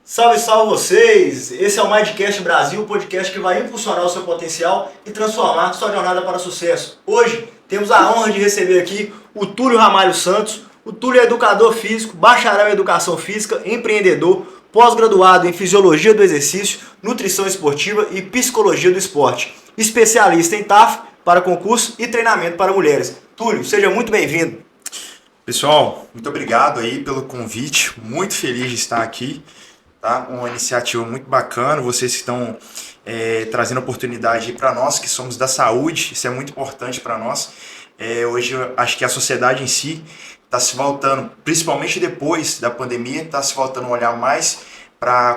Salve, salve vocês! Esse é o Mindcast Brasil, o podcast que vai impulsionar o seu potencial e transformar sua jornada para sucesso. Hoje temos a honra de receber aqui o Túlio Ramalho Santos. O Túlio é educador físico, bacharel em educação física, empreendedor, pós-graduado em fisiologia do exercício, nutrição esportiva e psicologia do esporte. Especialista em TAF para concurso e treinamento para mulheres. Túlio, seja muito bem-vindo. Pessoal, muito obrigado aí pelo convite, muito feliz de estar aqui, tá? Uma iniciativa muito bacana, vocês que estão trazendo oportunidade para nós que somos da saúde, isso é muito importante para nós. Hoje eu acho que a sociedade em si está se voltando, principalmente depois da pandemia, está se voltando a olhar mais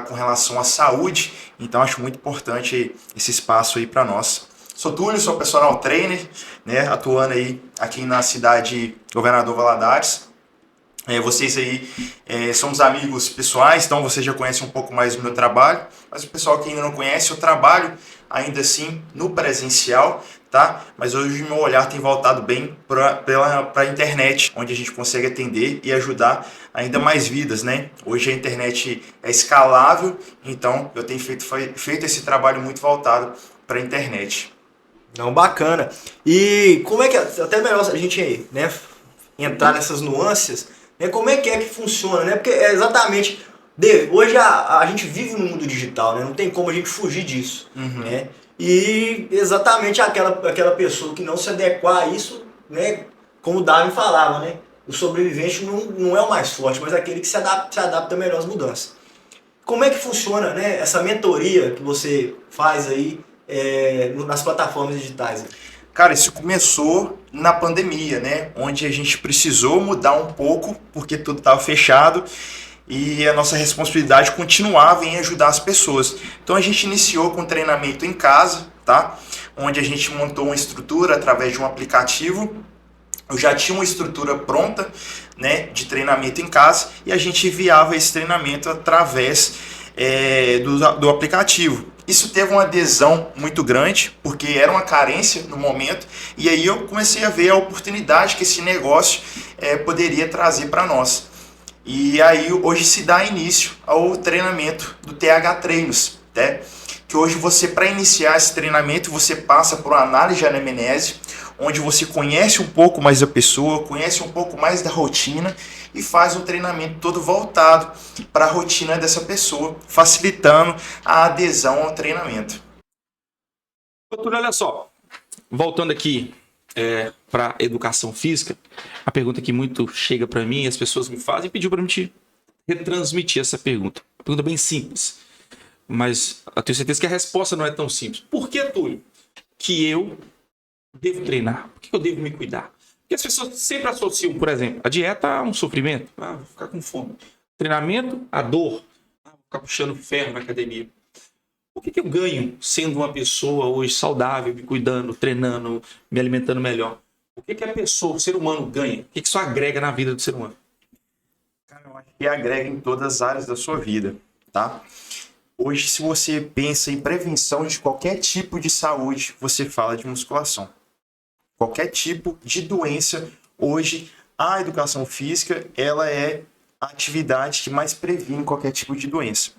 com relação à saúde, então acho muito importante esse espaço aí para nós. Sou Túlio, sou personal trainer, né, atuando aí aqui na cidade Governador Valadares. Vocês aí somos amigos pessoais, então vocês já conhecem um pouco mais do meu trabalho, mas o pessoal que ainda não conhece, eu trabalho ainda assim no presencial, tá? Mas hoje o meu olhar tem voltado bem para a internet, onde a gente consegue atender e ajudar ainda mais vidas, né? Hoje a internet é escalável, então eu tenho feito esse trabalho muito voltado para a internet. Não, bacana. E como é que, até melhor a gente, né, entrar nessas nuances, né, como é que funciona, né? Porque é exatamente, hoje a gente vive no mundo digital, né? Não tem como a gente fugir disso, né? E exatamente aquela pessoa que não se adequar a isso, né, como o Darwin falava, né? O sobrevivente não é o mais forte, mas aquele que se adapta melhor às mudanças. Como é que funciona, né, essa mentoria que você faz aí nas plataformas digitais? Cara, isso começou na pandemia, né? Onde a gente precisou mudar um pouco, porque tudo estava fechado e a nossa responsabilidade continuava em ajudar as pessoas. Então a gente iniciou com treinamento em casa, tá? Onde a gente montou uma estrutura através de um aplicativo. Eu já tinha uma estrutura pronta, né, de treinamento em casa e a gente enviava esse treinamento através do aplicativo. Isso teve uma adesão muito grande, porque era uma carência no momento, e aí eu comecei a ver a oportunidade que esse negócio poderia trazer para nós. E aí hoje se dá início ao treinamento do TH Treinos, né? Que hoje você, para iniciar esse treinamento, você passa por uma análise de anamnese, onde você conhece um pouco mais da pessoa, conhece um pouco mais da rotina e faz um treinamento todo voltado para a rotina dessa pessoa, facilitando a adesão ao treinamento. Doutor, olha só, voltando aqui para educação física, a pergunta que muito chega para mim, as pessoas me fazem, pediu para mim te retransmitir essa pergunta. Uma pergunta bem simples, mas eu tenho certeza que a resposta não é tão simples. Por que, Túlio, que eu devo treinar? Por que eu devo me cuidar? Porque as pessoas sempre associam, por exemplo, a dieta a um sofrimento. Vou ficar com fome. Treinamento, a dor. Vou ficar puxando ferro na academia. O que eu ganho sendo uma pessoa hoje saudável, me cuidando, treinando, me alimentando melhor? O que a pessoa, o ser humano ganha? O que isso agrega na vida do ser humano? Cara, eu acho que agrega em todas as áreas da sua vida, tá? Hoje, se você pensa em prevenção de qualquer tipo de saúde, você fala de musculação. Qualquer tipo de doença, hoje, a educação física, ela é a atividade que mais previne qualquer tipo de doença.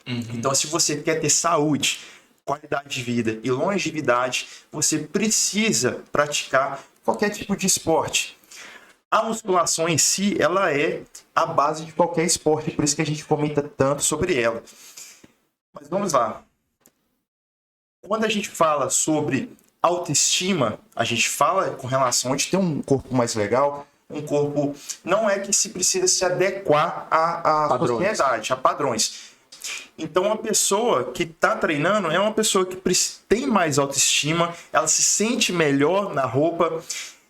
Então, se você quer ter saúde, qualidade de vida e longevidade, você precisa praticar qualquer tipo de esporte. A musculação em si, ela é a base de qualquer esporte, por isso que a gente comenta tanto sobre ela. Mas vamos lá. Quando a gente fala sobre autoestima, a gente fala com relação a ter um corpo mais legal, um corpo não é que se precisa se adequar à sociedade, a padrões. Então, uma pessoa que está treinando é uma pessoa que tem mais autoestima, ela se sente melhor na roupa.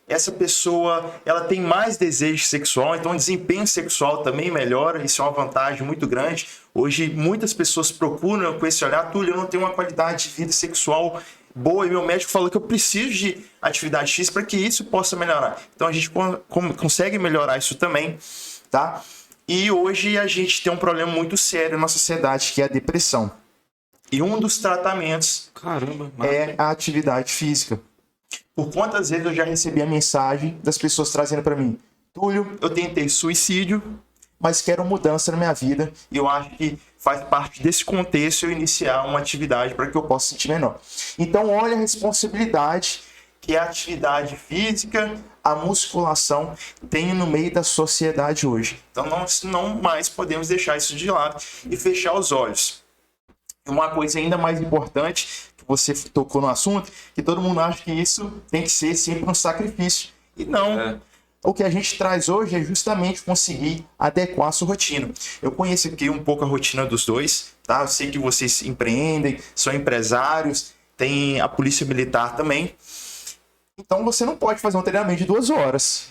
Essa pessoa, ela tem mais desejo sexual, então o desempenho sexual também melhora, isso é uma vantagem muito grande. Hoje, muitas pessoas procuram com esse olhar, Túlio, eu não tenho uma qualidade de vida sexual boa, e meu médico falou que eu preciso de atividade física para que isso possa melhorar. Então, a gente consegue melhorar isso também, tá? E hoje a gente tem um problema muito sério na sociedade, que é a depressão. E um dos tratamentos é a atividade física. Por quantas vezes eu já recebi a mensagem das pessoas trazendo para mim, Túlio, eu tentei suicídio, mas quero mudança na minha vida e eu acho que faz parte desse contexto eu iniciar uma atividade para que eu possa sentir melhor. Então, olha a responsabilidade que a atividade física, a musculação tem no meio da sociedade hoje. Então, nós não mais podemos deixar isso de lado e fechar os olhos. Uma coisa ainda mais importante, que você tocou no assunto, que todo mundo acha que isso tem que ser sempre um sacrifício. E não. O que a gente traz hoje é justamente conseguir adequar a sua rotina. Eu conheço aqui um pouco a rotina dos dois, tá? Eu sei que vocês empreendem, são empresários, tem a polícia militar também. Então você não pode fazer um treinamento de 2 horas.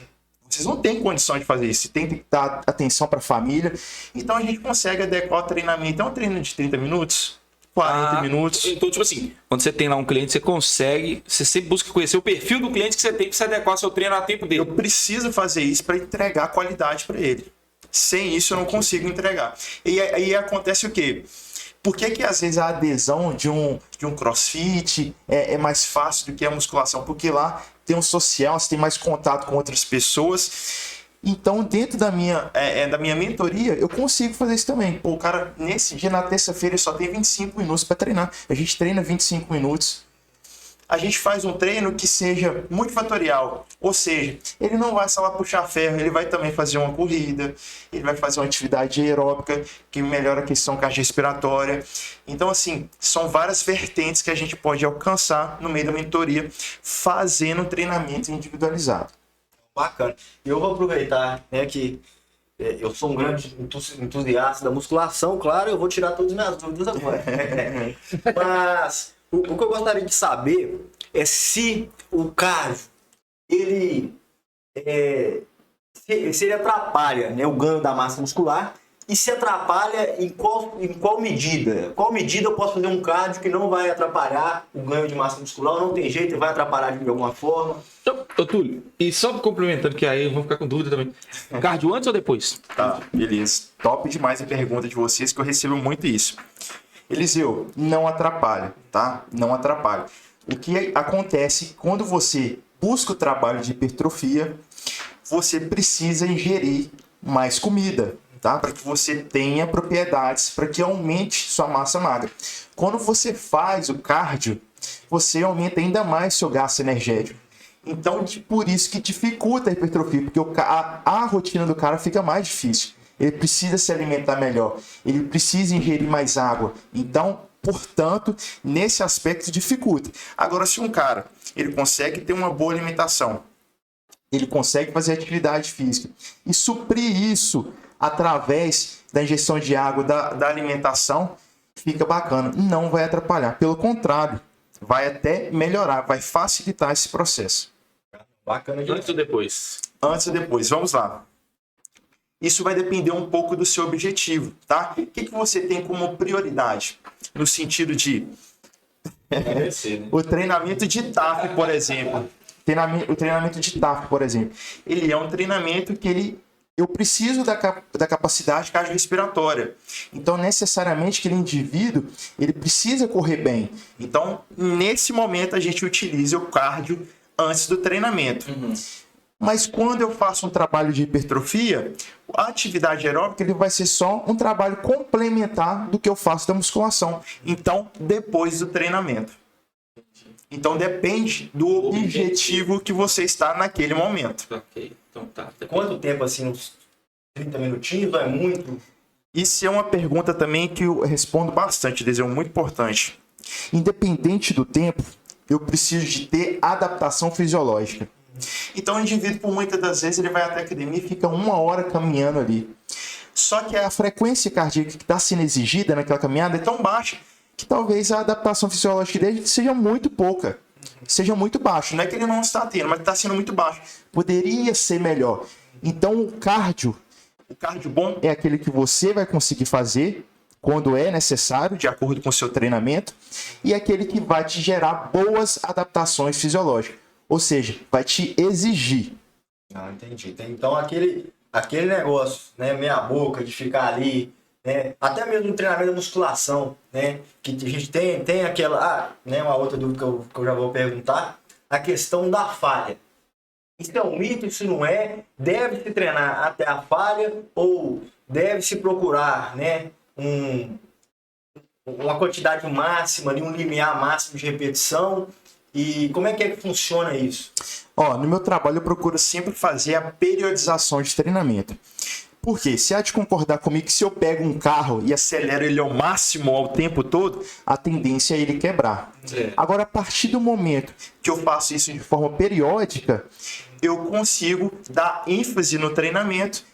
Vocês não têm condição de fazer isso. Você tem que dar atenção para a família. Então a gente consegue adequar o treinamento. É um treino de 30 minutos, 40 minutos. Então, tipo assim, quando você tem lá um cliente, você consegue, você sempre busca conhecer o perfil do cliente que você tem para se adequar ao seu treino a tempo dele. Eu preciso fazer isso para entregar qualidade para ele. Sem isso eu não consigo entregar. E aí acontece o quê? Por que às vezes a adesão de um crossfit é mais fácil do que a musculação? Porque lá tem um social, você tem mais contato com outras pessoas. Então, dentro da minha mentoria, eu consigo fazer isso também. Pô, o cara, nesse dia, na terça-feira, ele só tem 25 minutos para treinar. A gente treina 25 minutos. A gente faz um treino que seja multifatorial. Ou seja, ele não vai só lá puxar ferro, ele vai também fazer uma corrida, ele vai fazer uma atividade aeróbica que melhora a questão cardiorrespiratória. Então, assim, são várias vertentes que a gente pode alcançar no meio da mentoria, fazendo um treinamento individualizado. Bacana. E eu vou aproveitar, né, que eu sou um grande entusiasta da musculação, claro, eu vou tirar todas as minhas dúvidas agora. Mas o que eu gostaria de saber é se o cardio, se ele atrapalha, né, o ganho da massa muscular e se atrapalha em qual medida. Qual medida eu posso fazer um cardio que não vai atrapalhar o ganho de massa muscular? Não tem jeito, vai atrapalhar de alguma forma? Então, ô Túlio, e só complementando, que aí eu vou ficar com dúvida também. Cardio antes ou depois? Tá, beleza. Top demais a pergunta de vocês, que eu recebo muito isso. Eliseu, não atrapalha, tá? Não atrapalha. O que acontece quando você busca o trabalho de hipertrofia, você precisa ingerir mais comida, tá? Para que você tenha propriedades, para que aumente sua massa magra. Quando você faz o cardio, você aumenta ainda mais seu gasto energético. Então, por isso que dificulta a hipertrofia, porque a rotina do cara fica mais difícil. Ele precisa se alimentar melhor, ele precisa ingerir mais água. Então, portanto, nesse aspecto dificulta. Agora, se um cara ele consegue ter uma boa alimentação, ele consegue fazer atividade física e suprir isso através da ingestão de água, da alimentação, fica bacana. Não vai atrapalhar, pelo contrário, vai até melhorar, vai facilitar esse processo. Bacana demais. Antes ou depois? Antes ou depois, vamos lá. Isso vai depender um pouco do seu objetivo, tá? O que você tem como prioridade? No sentido de... O treinamento de TAF, por exemplo. O treinamento de TAF, por exemplo. Ele é um treinamento que eu preciso da capacidade cardiorrespiratória. Então, necessariamente, aquele indivíduo, ele precisa correr bem. Então, nesse momento, a gente utiliza o cardio antes do treinamento. Mas quando eu faço um trabalho de hipertrofia, a atividade aeróbica ele vai ser só um trabalho complementar do que eu faço da musculação. Então, depois do treinamento. Então, depende do objetivo que você está naquele momento. Ok, então tá. Quanto tempo, assim, uns 30 minutinhos? É muito? Isso é uma pergunta também que eu respondo bastante, é muito importante. Independente do tempo, eu preciso de ter adaptação fisiológica. Então o indivíduo, por muitas das vezes, ele vai até a academia e fica 1 hora caminhando ali. Só que a frequência cardíaca que está sendo exigida naquela caminhada é tão baixa que talvez a adaptação fisiológica dele seja muito pouca. Seja muito baixa. Não é que ele não está tendo, mas está sendo muito baixo. Poderia ser melhor. Então o cardio bom é aquele que você vai conseguir fazer quando é necessário, de acordo com o seu treinamento, e aquele que vai te gerar boas adaptações fisiológicas. Ou seja, vai te exigir. Ah, entendi. Então aquele negócio, né, meia boca, de ficar ali, né, até mesmo no treinamento da musculação, né, que a gente tem aquela, né, uma outra dúvida que eu já vou perguntar, a questão da falha. Isso é um mito, isso não é? Deve-se treinar até a falha ou deve-se procurar, né, uma quantidade máxima, um limiar máximo de repetição? E como é que funciona isso? Ó, no meu trabalho eu procuro sempre fazer a periodização de treinamento. Por quê? Se há de concordar comigo que se eu pego um carro e acelero ele ao máximo ao tempo todo, a tendência é ele quebrar. Agora, a partir do momento que eu faço isso de forma periódica, eu consigo dar ênfase no treinamento,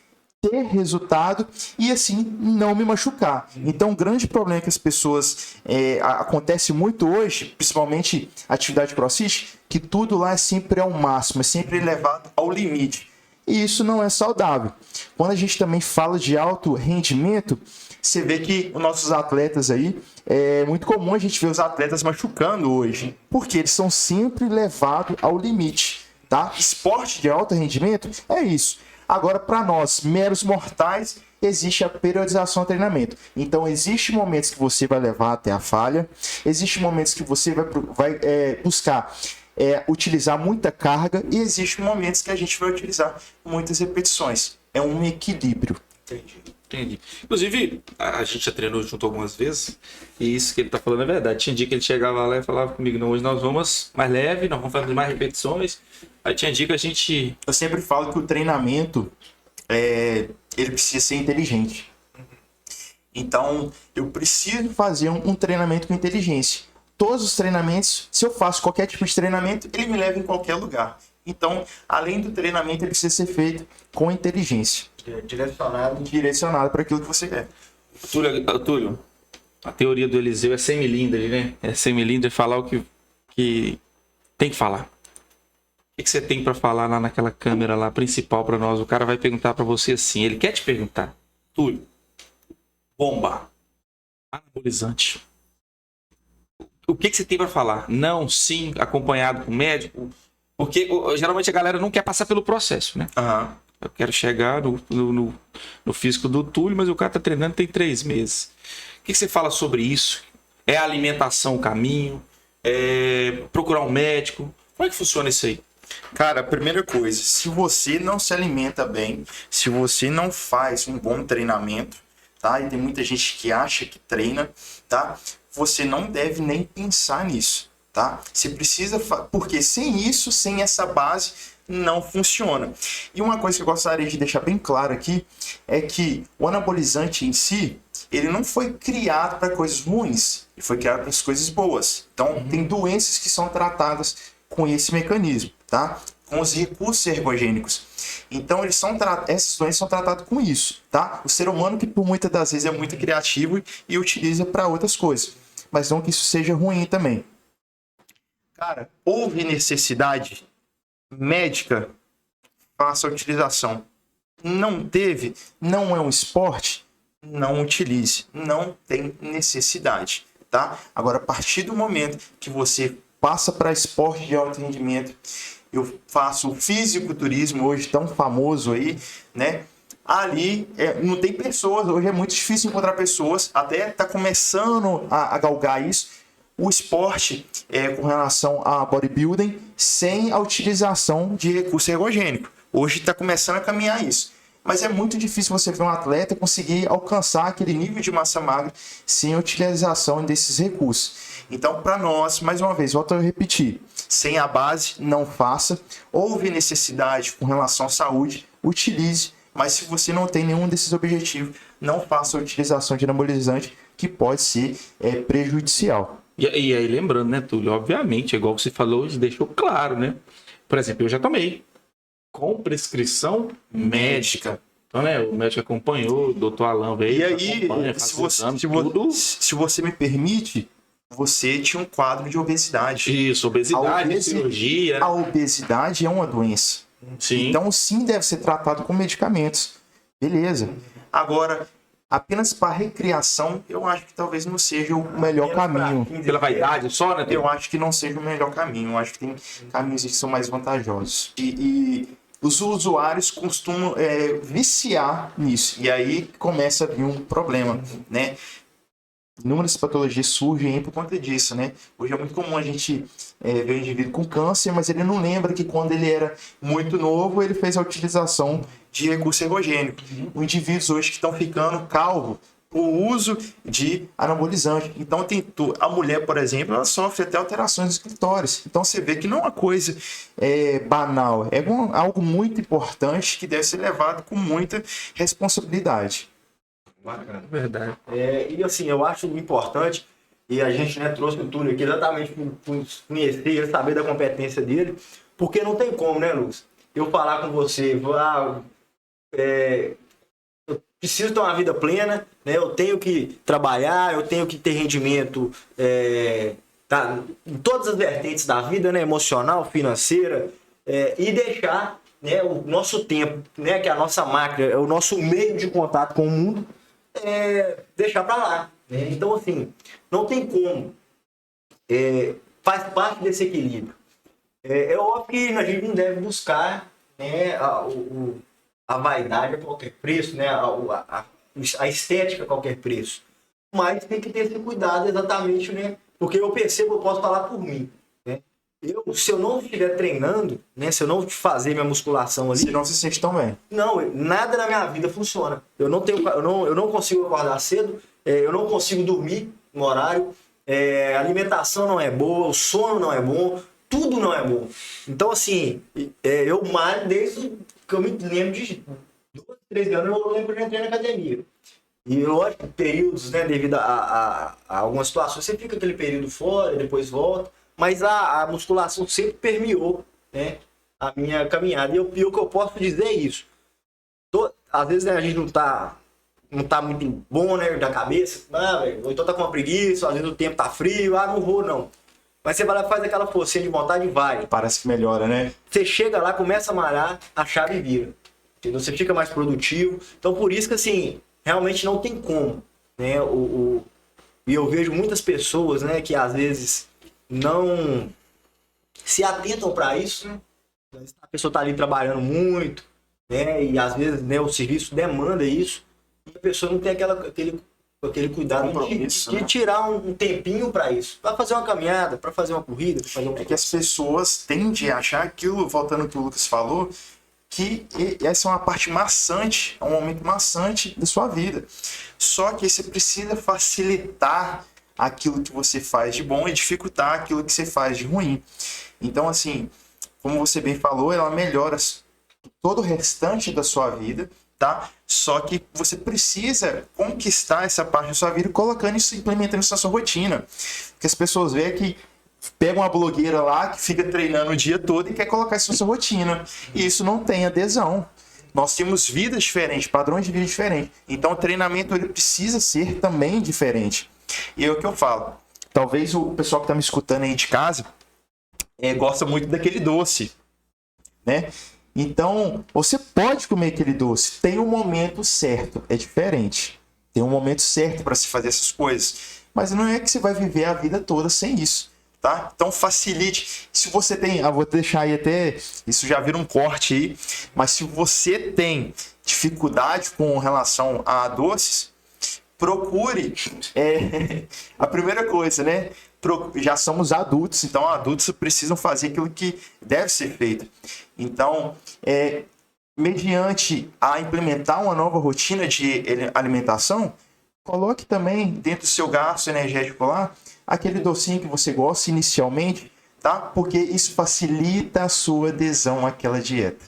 ter resultado e assim não me machucar. Então, o grande problema que as pessoas acontece muito hoje, principalmente atividade CrossFit, que tudo lá é sempre ao máximo, é sempre elevado ao limite. E isso não é saudável. Quando a gente também fala de alto rendimento, você vê que os nossos atletas aí, é muito comum a gente ver os atletas machucando hoje, porque eles são sempre levados ao limite, tá? Esporte de alto rendimento é isso. Agora, para nós, meros mortais, existe a periodização do treinamento. Então, existem momentos que você vai levar até a falha, existem momentos que você vai buscar utilizar muita carga e existem momentos que a gente vai utilizar muitas repetições. É um equilíbrio. Entendi. Inclusive, a gente já treinou junto algumas vezes e isso que ele tá falando é verdade. Tinha dia que ele chegava lá e falava comigo, não, hoje nós vamos mais leve, nós vamos fazer mais repetições. Aí tinha dia que a gente... Eu sempre falo que o treinamento, ele precisa ser inteligente. Então, eu preciso fazer um treinamento com inteligência. Todos os treinamentos, se eu faço qualquer tipo de treinamento, ele me leva em qualquer lugar. Então, além do treinamento, ele precisa ser feito com inteligência. Direcionado para aquilo que você quer. Túlio, a teoria do Eliseu é semi-líndre, né? É semi-líndre falar o que tem que falar. O que você tem para falar lá naquela câmera lá principal para nós? O cara vai perguntar para você assim, ele quer te perguntar. Túlio, bomba, anabolizante. O que você tem para falar? Não, sim, acompanhado com o médico. Porque geralmente a galera não quer passar pelo processo, né? Uhum. Eu quero chegar no físico do Túlio, mas o cara tá treinando tem 3 meses. O que você fala sobre isso? É a alimentação o caminho? É procurar um médico? Como é que funciona isso aí? Cara, a primeira coisa, se você não se alimenta bem, se você não faz um bom treinamento, tá? E tem muita gente que acha que treina, tá? Você não deve nem pensar nisso, tá? Você precisa, porque sem isso, sem essa base, não funciona. E uma coisa que eu gostaria de deixar bem claro aqui é que o anabolizante em si, ele não foi criado para coisas ruins, ele foi criado para as coisas boas. Então, tem doenças que são tratadas com esse mecanismo, tá? Com os recursos ergogênicos. Então, essas doenças são tratadas com isso, tá? O ser humano que por muitas das vezes é muito criativo e utiliza para outras coisas. Mas não que isso seja ruim também. Cara, houve necessidade médica, faça a utilização. Não teve, não é um esporte, não utilize. Não tem necessidade, tá? Agora, a partir do momento que você passa para esporte de alto rendimento, eu faço o fisiculturismo hoje tão famoso aí, né? Ali não tem pessoas, hoje é muito difícil encontrar pessoas, até tá começando a galgar isso, o esporte com relação a bodybuilding sem a utilização de recurso ergogênico. Hoje está começando a caminhar isso. Mas é muito difícil você ver um atleta conseguir alcançar aquele nível de massa magra sem a utilização desses recursos. Então, para nós, mais uma vez, volto a repetir, sem a base, não faça. Houve necessidade com relação à saúde, utilize. Mas se você não tem nenhum desses objetivos, não faça a utilização de anabolizante, que pode ser prejudicial. E aí, lembrando, né, Túlio? Obviamente, igual você falou, deixou claro, né? Por exemplo, eu já tomei com prescrição médica. Então, né, o médico acompanhou, o doutor Alan veio. E aí, se você me permite, você tinha um quadro de obesidade. Isso, obesidade, cirurgia. A obesidade é uma doença. Sim. Então, sim, deve ser tratado com medicamentos. Beleza. Agora, apenas para recreação, eu acho que talvez não seja o melhor caminho. Pela vaidade só, né? Eu acho que não seja o melhor caminho. Eu acho que tem caminhos que são mais vantajosos. E os usuários costumam viciar nisso. E aí começa a vir um problema, né? Inúmeras patologias surgem por conta disso, né? Hoje é muito comum a gente ver um indivíduo com câncer, mas ele não lembra que quando ele era muito novo, ele fez a utilização de recurso ergogênico. Os indivíduos hoje que estão ficando calvo por uso de anabolizante. Então, a mulher, por exemplo, ela sofre até alterações dos clitóris. Então, você vê que não é uma coisa banal, é algo muito importante que deve ser levado com muita responsabilidade. Bacana. Verdade. E assim, eu acho importante, e a gente, né, trouxe o Túlio aqui exatamente por conhecer ele, saber da competência dele, porque não tem como, né, Luz? Eu falar com você, eu preciso ter uma vida plena, né? Eu tenho que trabalhar, eu tenho que ter rendimento em todas as vertentes da vida, né? Emocional, financeira, e deixar, né, o nosso tempo, né, que é a nossa máquina, é o nosso meio de contato com o mundo, deixar para lá. Né? Então, assim, não tem como. Faz parte desse equilíbrio. É óbvio que a gente não deve buscar, né, a vaidade a qualquer preço, né, a estética a qualquer preço. Mas tem que ter esse cuidado exatamente, né? Porque eu percebo, eu posso falar por mim. Né? Se eu não estiver treinando, né, se eu não fazer minha musculação ali... Você não se sente tão bem. Não, nada na minha vida funciona. Eu não consigo acordar cedo, eu não consigo dormir no horário, a alimentação não é boa, o sono não é bom, tudo não é bom. Então, assim, eu malho desde que eu me lembro de 12, 13 anos, eu lembro que eu entrei na academia. E lógico, períodos, né, devido a algumas situações, você fica aquele período fora, depois volta, mas a musculação sempre permeou, né, a minha caminhada. E o que eu posso dizer é isso. Às vezes, né, a gente não tá muito bom, né, da cabeça, ou então tá com uma preguiça, às vezes o tempo tá frio, não vou não. Mas você vai lá e faz aquela forcinha de vontade e vai. Parece que melhora, né? Você chega lá, começa a malhar, a chave vira. Entendeu? Você fica mais produtivo. Então, por isso que, assim, realmente não tem como. Né? E eu vejo muitas pessoas, né, que às vezes não se atentam para isso. Né? A pessoa tá ali trabalhando muito, né? E às vezes, né, o serviço demanda isso. E a pessoa não tem aquele cuidado de tirar um tempinho para isso, para fazer uma caminhada, para fazer uma corrida, para fazer que as pessoas tendem a achar aquilo, voltando ao que o Lucas falou, que essa é uma parte maçante, é um momento maçante da sua vida. Só que você precisa facilitar aquilo que você faz de bom e dificultar aquilo que você faz de ruim. Então, assim, como você bem falou, ela melhora todo o restante da sua vida, tá? Só que você precisa conquistar essa parte da sua vida colocando isso, implementando isso na sua rotina. Porque as pessoas veem que pega uma blogueira lá que fica treinando o dia todo e quer colocar isso na sua rotina. E isso não tem adesão. Nós temos vidas diferentes, padrões de vida diferentes. Então o treinamento ele precisa ser também diferente. E é o que eu falo. Talvez o pessoal que está me escutando aí de casa gosta muito daquele doce, né? Então, você pode comer aquele doce. Tem um momento certo. É diferente. Tem um momento certo para se fazer essas coisas. Mas não é que você vai viver a vida toda sem isso. Tá? Então, facilite. Se você tem... vou deixar aí até... Isso já vira um corte aí. Mas se você tem dificuldade com relação a doces, procure... a primeira coisa, né? Já somos adultos, então adultos precisam fazer aquilo que deve ser feito. Então, mediante a implementar uma nova rotina de alimentação, coloque também dentro do seu gasto energético lá aquele docinho que você gosta inicialmente, tá? Porque isso facilita a sua adesão àquela dieta,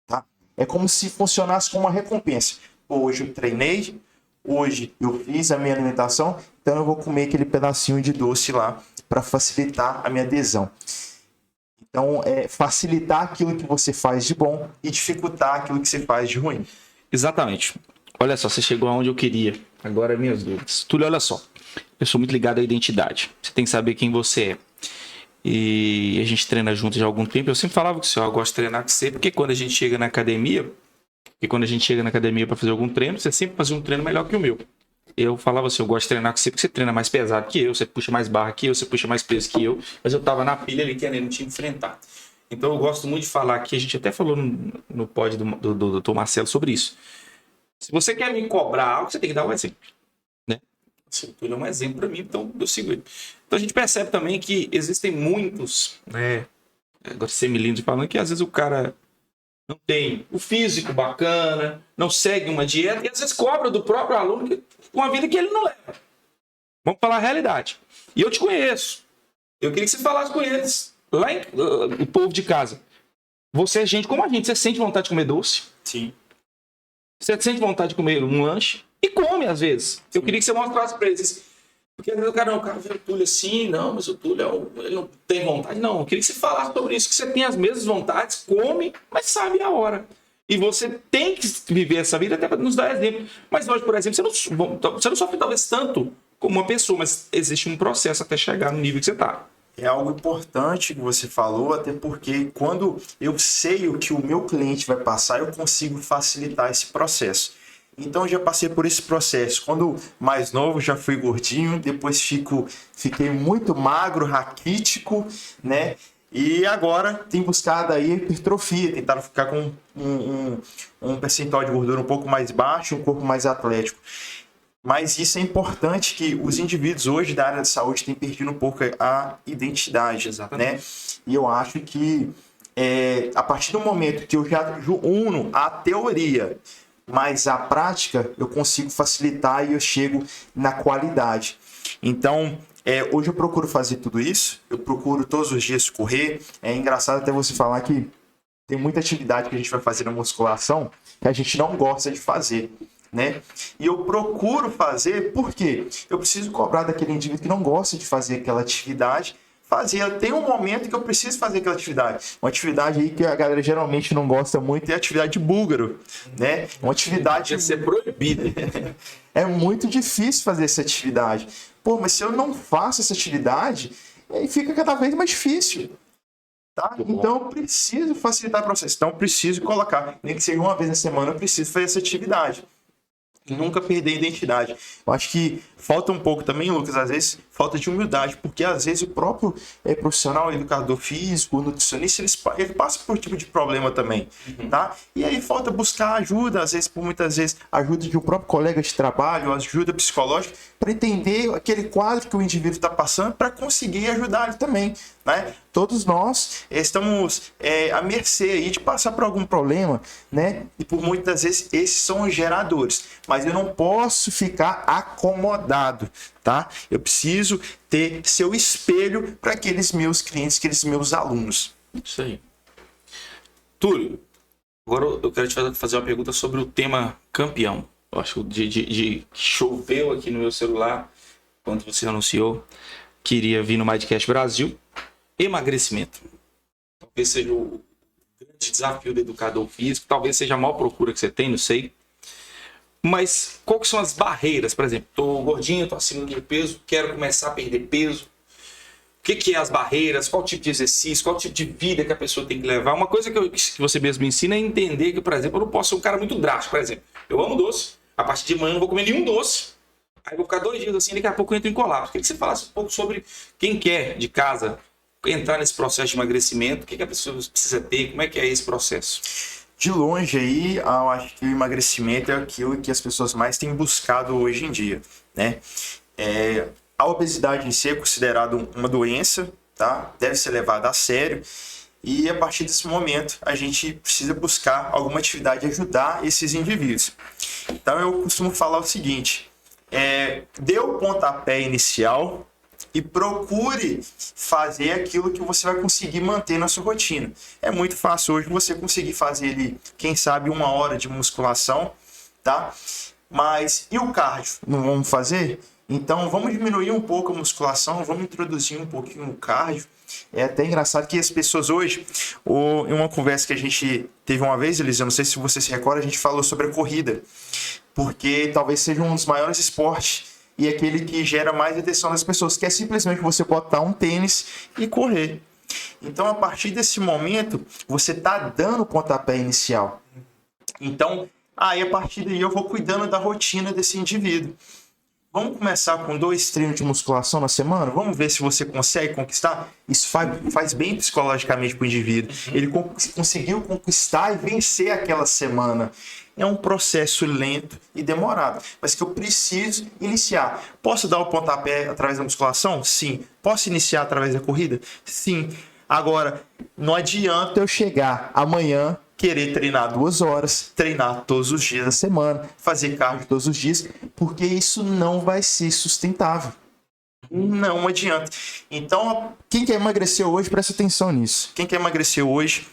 tá? É como se funcionasse como uma recompensa. Hoje eu treinei, hoje eu fiz a minha alimentação, então eu vou comer aquele pedacinho de doce lá para facilitar a minha adesão. Então, facilitar aquilo que você faz de bom e dificultar aquilo que você faz de ruim. Exatamente. Olha só, você chegou aonde eu queria. Agora, minhas dúvidas. Túlio, olha só. Eu sou muito ligado à identidade. Você tem que saber quem você é. E a gente treina junto já há algum tempo. Eu sempre falava que eu gosto de treinar com você, porque quando a gente chega na academia, para fazer algum treino, você sempre fazia um treino melhor que o meu. Eu falava assim, eu gosto de treinar com você porque você treina mais pesado que eu, você puxa mais barra que eu, você puxa mais peso que eu, mas eu tava na pilha ali querendo te enfrentar. Então eu gosto muito de falar aqui, a gente até falou no pod do Dr. Marcelo sobre isso. Se você quer me cobrar algo, você tem que dar um exemplo, né? Assim, ele é um exemplo para mim, então eu sigo ele. Então a gente percebe também que existem muitos, né? Agora ser lindo falando que às vezes o cara não tem o físico bacana, não segue uma dieta e às vezes cobra do próprio aluno uma vida que ele não leva. Vamos falar a realidade. E eu te conheço. Eu queria que você falasse com eles, lá o povo de casa. Você é gente como a gente, você sente vontade de comer doce? Sim. Você sente vontade de comer um lanche? E come às vezes. Eu queria que você mostrasse para eles. Porque às vezes o cara vê o Túlio assim, não, mas o Túlio ele não tem vontade. Não, eu queria que você falasse sobre isso, que você tem as mesmas vontades, come, mas sabe a hora. E você tem que viver essa vida até para nos dar exemplo. Mas hoje, por exemplo, você não sofre talvez tanto como uma pessoa, mas existe um processo até chegar no nível que você está. É algo importante que você falou, até porque quando eu sei o que o meu cliente vai passar, eu consigo facilitar esse processo. Então eu já passei por esse processo. Quando mais novo, já fui gordinho, depois fiquei muito magro, raquítico, né? E agora tenho buscado aí hipertrofia, tentado ficar com um percentual de gordura um pouco mais baixo, um corpo mais atlético. Mas isso é importante, que os indivíduos hoje da área de saúde têm perdido um pouco a identidade, né? E eu acho que a partir do momento que eu já uno a teoria, mas a prática, eu consigo facilitar e eu chego na qualidade. Então, hoje eu procuro fazer tudo isso, eu procuro todos os dias correr. É engraçado até você falar que tem muita atividade que a gente vai fazer na musculação que a gente não gosta de fazer, né? E eu procuro fazer porque eu preciso cobrar daquele indivíduo que não gosta de fazer aquela atividade, tem um momento que eu preciso fazer aquela atividade. Uma atividade aí que a galera geralmente não gosta muito é a atividade de búlgaro, né? Uma atividade... Deve ser proibida. É muito difícil fazer essa atividade. Pô, mas se eu não faço essa atividade, aí fica cada vez mais difícil. Tá? Então eu preciso facilitar o processo. Então eu preciso colocar, nem que seja uma vez na semana, eu preciso fazer essa atividade. E nunca perder a identidade. Eu acho que falta um pouco também, Lucas, às vezes, falta de humildade, porque às vezes o próprio profissional, educador físico, nutricionista, ele passa por tipo de problema também, tá? E aí falta buscar ajuda, às vezes, muitas vezes, ajuda de um próprio colega de trabalho, ajuda psicológica, para entender aquele quadro que o indivíduo está passando, para conseguir ajudar ele também, né? Todos nós estamos à mercê aí de passar por algum problema, né? E por muitas vezes esses são os geradores. Mas eu não posso ficar acomodado, tá? Eu preciso ser o espelho para aqueles meus clientes, aqueles meus alunos. Isso aí. Túlio, agora eu quero te fazer uma pergunta sobre o tema campeão. Eu acho que choveu aqui no meu celular quando você anunciou que iria vir no Mindcast Brasil. Emagrecimento. Talvez seja o grande desafio do educador físico, talvez seja a maior procura que você tem, não sei. Mas quais são as barreiras? Por exemplo, estou gordinho, estou acima do meu peso, quero começar a perder peso. O que é as barreiras? Qual tipo de exercício? Qual tipo de vida que a pessoa tem que levar? Uma coisa que você mesmo me ensina é entender que, por exemplo, eu não posso ser um cara muito drástico. Por exemplo, eu amo doce, a partir de manhã eu não vou comer nenhum doce. Aí eu vou ficar 2 dias assim, daqui a pouco eu entro em colapso. Queria que você falasse um pouco sobre quem quer de casa entrar nesse processo de emagrecimento, o que a pessoa precisa ter, como é que é esse processo? De longe aí, eu acho que o emagrecimento é aquilo que as pessoas mais têm buscado hoje em dia, né? A obesidade em si é considerada uma doença, tá? Deve ser levada a sério. E a partir desse momento, a gente precisa buscar alguma atividade e ajudar esses indivíduos. Então eu costumo falar o seguinte, dê o pontapé inicial e procure fazer aquilo que você vai conseguir manter na sua rotina. É muito fácil hoje você conseguir fazer ali, quem sabe, 1 hora de musculação, tá? Mas e o cardio? Não vamos fazer? Então vamos diminuir um pouco a musculação, vamos introduzir um pouquinho o cardio. É até engraçado que as pessoas hoje, em uma conversa que a gente teve uma vez, Elisa, eu não sei se você se recorda, a gente falou sobre a corrida, porque talvez seja um dos maiores esportes e aquele que gera mais atenção das pessoas, que é simplesmente você botar um tênis e correr. Então, a partir desse momento, você está dando o pontapé inicial. Então, a partir daí eu vou cuidando da rotina desse indivíduo. Vamos começar com 2 treinos de musculação na semana? Vamos ver se você consegue conquistar? Isso faz bem psicologicamente para o indivíduo. Ele conseguiu conquistar e vencer aquela semana. É um processo lento e demorado, mas que eu preciso iniciar. Posso dar o pontapé através da musculação? Sim. Posso iniciar através da corrida? Sim. Agora, não adianta eu chegar amanhã querer treinar 2 horas, treinar todos os dias da semana, fazer cardio todos os dias, porque isso não vai ser sustentável. Não adianta. Então, quem quer emagrecer hoje, presta atenção nisso. Quem quer emagrecer hoje,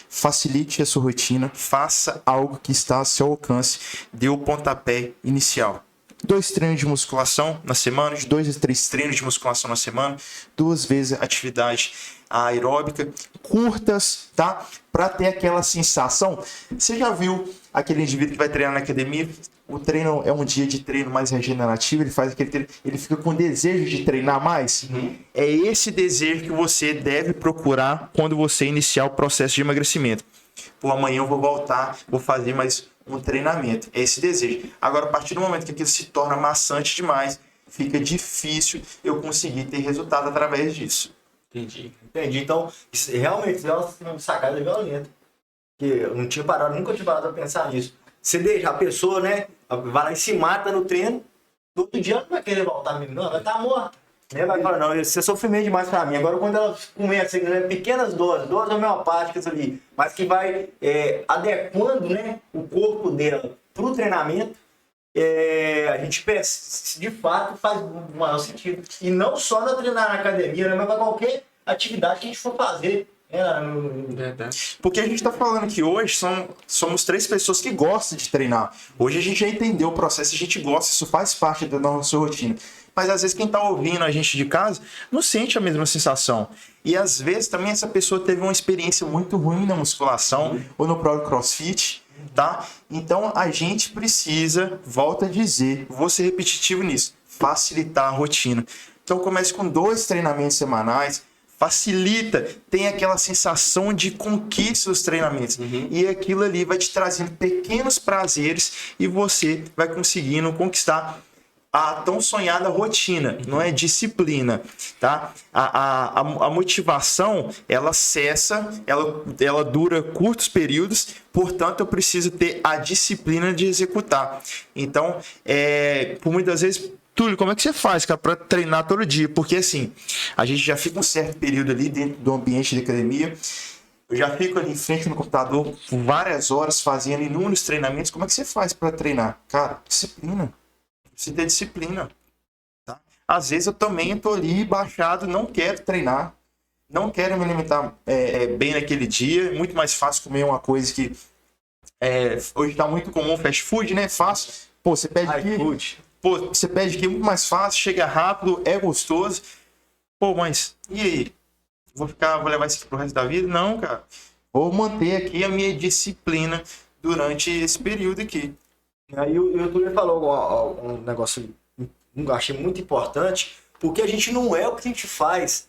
facilite a sua rotina, faça algo que está ao seu alcance, dê o pontapé inicial. 2 treinos de musculação na semana, de 2 a 3 treinos de musculação na semana, 2 vezes atividade aeróbica, curtas, tá? Para ter aquela sensação. Você já viu aquele indivíduo que vai treinar na academia? O treino é um dia de treino mais regenerativo, ele faz aquele treino, ele fica com desejo de treinar mais. É esse desejo que você deve procurar quando você iniciar o processo de emagrecimento. Pô, amanhã eu vou voltar, vou fazer mais um treinamento. É esse desejo. Agora, a partir do momento que aquilo se torna maçante demais, fica difícil eu conseguir ter resultado através disso. Entendi. Então, isso, realmente, é uma sacada violenta. Que eu não tinha parado, nunca tinha parado pra pensar nisso. Você deixa a pessoa, né, vai lá e se mata no treino, todo dia ela não vai querer voltar mesmo, não, ela tá morta. Né? Vai falar, não, isso é sofrimento demais pra mim. Agora, quando ela começa, né, pequenas doses homeopáticas ali, mas que vai adequando, né, o corpo dela pro treinamento, a gente pensa, de fato, faz o maior sentido. E não só na treinar na academia, né, mas para qualquer atividade que a gente for fazer. Verdade. Porque a gente está falando que hoje somos 3 pessoas que gostam de treinar. Hoje a gente já entendeu o processo, a gente gosta, isso faz parte da nossa rotina. Mas às vezes quem está ouvindo a gente de casa não sente a mesma sensação. E às vezes também essa pessoa teve uma experiência muito ruim na musculação ou no próprio CrossFit, tá? Então a gente precisa, volto a dizer, vou ser repetitivo nisso, facilitar a rotina. Então comece com 2 treinamentos semanais, facilita, tem aquela sensação de conquista dos treinamentos. E aquilo ali vai te trazendo pequenos prazeres e você vai conseguindo conquistar a tão sonhada rotina, não é disciplina, tá? A motivação, ela cessa, ela dura curtos períodos, portanto eu preciso ter a disciplina de executar. Então, por muitas vezes, Túlio, como é que você faz, cara, para treinar todo dia? Porque assim, a gente já fica um certo período ali dentro do ambiente de academia, eu já fico ali em frente no computador por várias horas fazendo inúmeros treinamentos. Como é que você faz para treinar? Cara, disciplina. Você ter disciplina. Tá? Às vezes eu também estou ali baixado, não quero treinar, não quero me alimentar bem naquele dia. É muito mais fácil comer uma coisa que hoje está muito comum, fast food, né? Fácil. Pô, você pede aqui. Pô, você pede aqui, é muito mais fácil, chega rápido, é gostoso. Pô, mas e aí? Vou levar isso aqui pro resto da vida? Não, cara. Vou manter aqui a minha disciplina durante esse período aqui. Aí o YouTube falou um negócio que eu achei muito importante, porque a gente não é o que a gente faz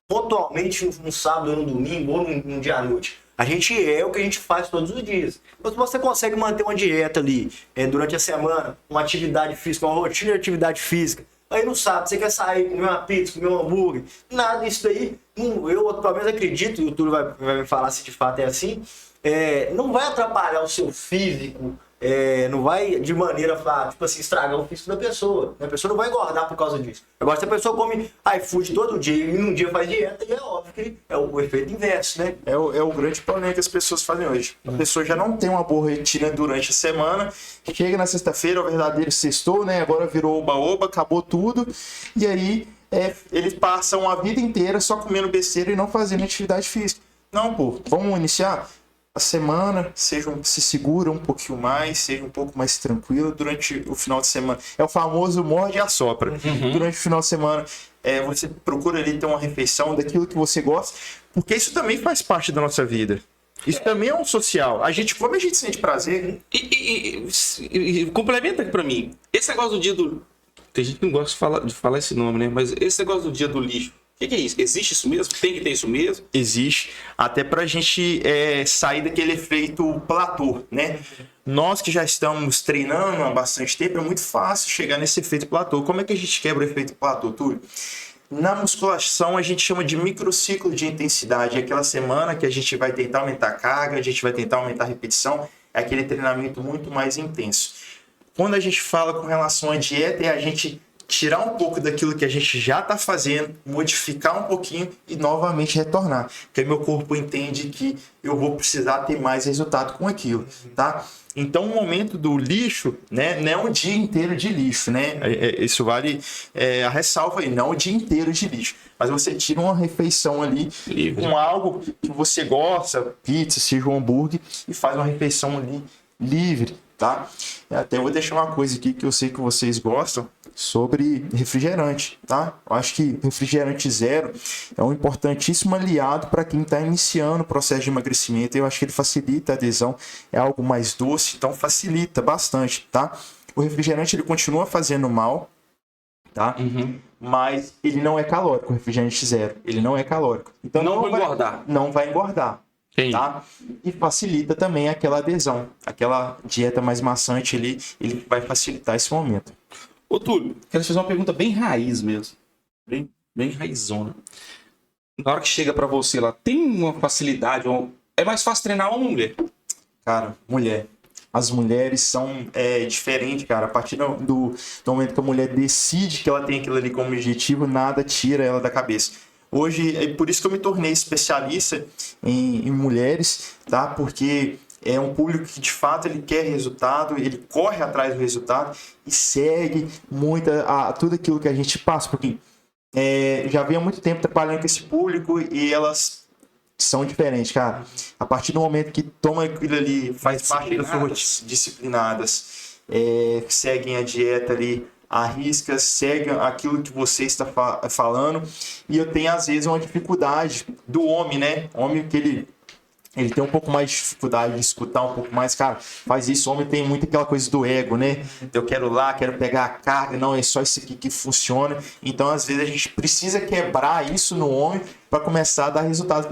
pontualmente no sábado, no domingo ou num dia à noite. A gente é o que a gente faz todos os dias. Então, se você consegue manter uma dieta ali durante a semana, uma atividade física, uma rotina de atividade física, aí no sábado você quer sair, comer uma pizza, comer um hambúrguer, nada disso daí, eu pelo menos acredito, e o Túlio vai me falar se de fato é assim, não vai atrapalhar o seu físico, não vai de maneira, tipo assim, estragar o físico da pessoa. A pessoa não vai engordar por causa disso. Agora, se a pessoa come iFood todo dia e num dia faz dieta, é óbvio que é o efeito inverso, né? É o grande problema que as pessoas fazem hoje. A pessoa já não tem uma boa rotina durante a semana, chega na sexta-feira, o verdadeiro sextou, né? Agora virou oba-oba, acabou tudo, e aí eles passam a vida inteira só comendo besteira e não fazendo atividade física. Não, pô, vamos iniciar? A semana se segura um pouquinho mais, seja um pouco mais tranquilo durante o final de semana. É o famoso morde e assopra. Durante o final de semana, você procura ali ter uma refeição daquilo que você gosta, porque isso também faz parte da nossa vida. Isso também é um social. A gente come, a gente sente prazer. E complementa aqui pra mim. Esse negócio do dia do... Tem gente que não gosta de falar esse nome, né? Mas esse negócio do dia do lixo, o que é isso? Existe isso mesmo? Tem que ter isso mesmo? Existe, até para a gente sair daquele efeito platô, né? Nós que já estamos treinando há bastante tempo, é muito fácil chegar nesse efeito platô. Como é que a gente quebra o efeito platô, Túlio? Na musculação, a gente chama de microciclo de intensidade. É aquela semana que a gente vai tentar aumentar a carga, a gente vai tentar aumentar a repetição, é aquele treinamento muito mais intenso. Quando a gente fala com relação à dieta, é a gente tirar um pouco daquilo que a gente já está fazendo, modificar um pouquinho e novamente retornar. Porque aí meu corpo entende que eu vou precisar ter mais resultado com aquilo, tá? Então, o momento do lixo, né, não é um dia inteiro de lixo, né? Isso vale a ressalva aí, não o dia inteiro de lixo. Mas você tira uma refeição ali Livre. com algo que você gosta, pizza, seja um hambúrguer, e faz uma refeição ali livre, tá? Até vou deixar uma coisa aqui que eu sei que vocês gostam sobre refrigerante, tá? Eu acho que refrigerante zero é um importantíssimo aliado para quem está iniciando o processo de emagrecimento. Eu acho que ele facilita a adesão, é algo mais doce, então facilita bastante, tá? O refrigerante ele continua fazendo mal, tá? Mas ele não é calórico, o refrigerante zero, ele não é calórico. Então Não vai engordar. Não vai engordar. Entendi. Tá? E facilita também aquela adesão, aquela dieta mais maçante ali, ele vai facilitar esse momento. Ô, Túlio, quero te fazer uma pergunta bem raiz mesmo. Bem raizona. Na hora que chega pra você lá, tem uma facilidade? É mais fácil treinar uma mulher? Cara, mulher. As mulheres são diferentes, cara. A partir do momento que a mulher decide que ela tem aquilo ali como objetivo, nada tira ela da cabeça. Hoje, é por isso que eu me tornei especialista em mulheres, tá? Porque é um público que, de fato, ele quer resultado, ele corre atrás do resultado e segue muito tudo aquilo que a gente passa. Porque já vem há muito tempo trabalhando com esse público e elas são diferentes, cara. A partir do momento que toma aquilo ali, faz parte das suas disciplinadas, seguem a dieta ali, arrisca, segue aquilo que você está falando. E eu tenho, às vezes, uma dificuldade do homem, né? Homem que ele tem um pouco mais de dificuldade de escutar um pouco mais, cara, faz isso, o homem tem muito aquela coisa do ego, né? Eu quero lá, quero pegar a carga, não, é só isso aqui que funciona. Então, às vezes, a gente precisa quebrar isso no homem para começar a dar resultados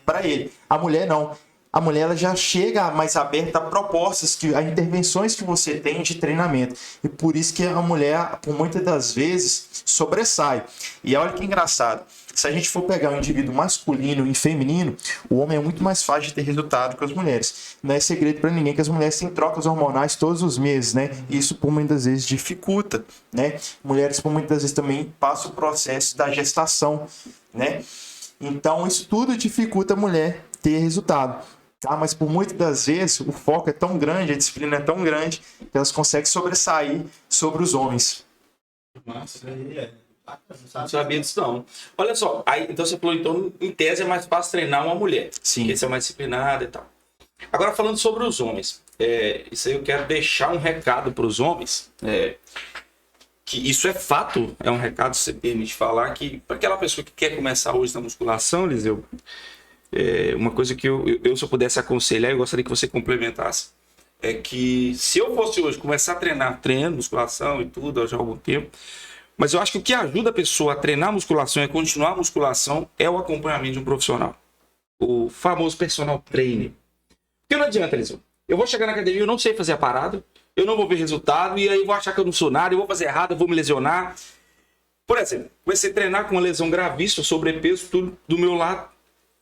para ele. A mulher, não. A mulher ela já chega mais aberta a propostas, a intervenções que você tem de treinamento. E por isso que a mulher, por muitas das vezes, sobressai. E olha que engraçado. Se a gente for pegar um indivíduo masculino e feminino, o homem é muito mais fácil de ter resultado que as mulheres. Não é segredo para ninguém que as mulheres têm trocas hormonais todos os meses, né? E isso, por muitas vezes, dificulta, né? Mulheres, por muitas vezes, também passam o processo da gestação, né? Então, isso tudo dificulta a mulher ter resultado. Tá, mas por muitas das vezes o foco é tão grande, a disciplina é tão grande que elas conseguem sobressair sobre os homens. Nossa, não sabia disso não. Olha só, aí, então você falou, então, em tese é mais fácil treinar uma mulher. Sim. Esse é mais disciplinado e tal. Agora falando sobre os homens, isso aí eu quero deixar um recado para os homens, que isso é fato, é um recado, se você permite falar, que para aquela pessoa que quer começar hoje na musculação, Liseu, uma coisa que eu, se eu pudesse aconselhar, eu gostaria que você complementasse, é que se eu fosse hoje começar a treinar, treino, musculação e tudo, já há algum tempo, mas eu acho que o que ajuda a pessoa a treinar musculação e a continuar a musculação é o acompanhamento de um profissional. O famoso personal trainer. Porque não adianta, Eliseu. Eu vou chegar na academia, eu não sei fazer a parada, eu não vou ver resultado, e aí eu vou achar que eu não sou nada, eu vou fazer errado, eu vou me lesionar. Por exemplo, comecei a treinar com uma lesão gravíssima, sobrepeso, tudo do meu lado.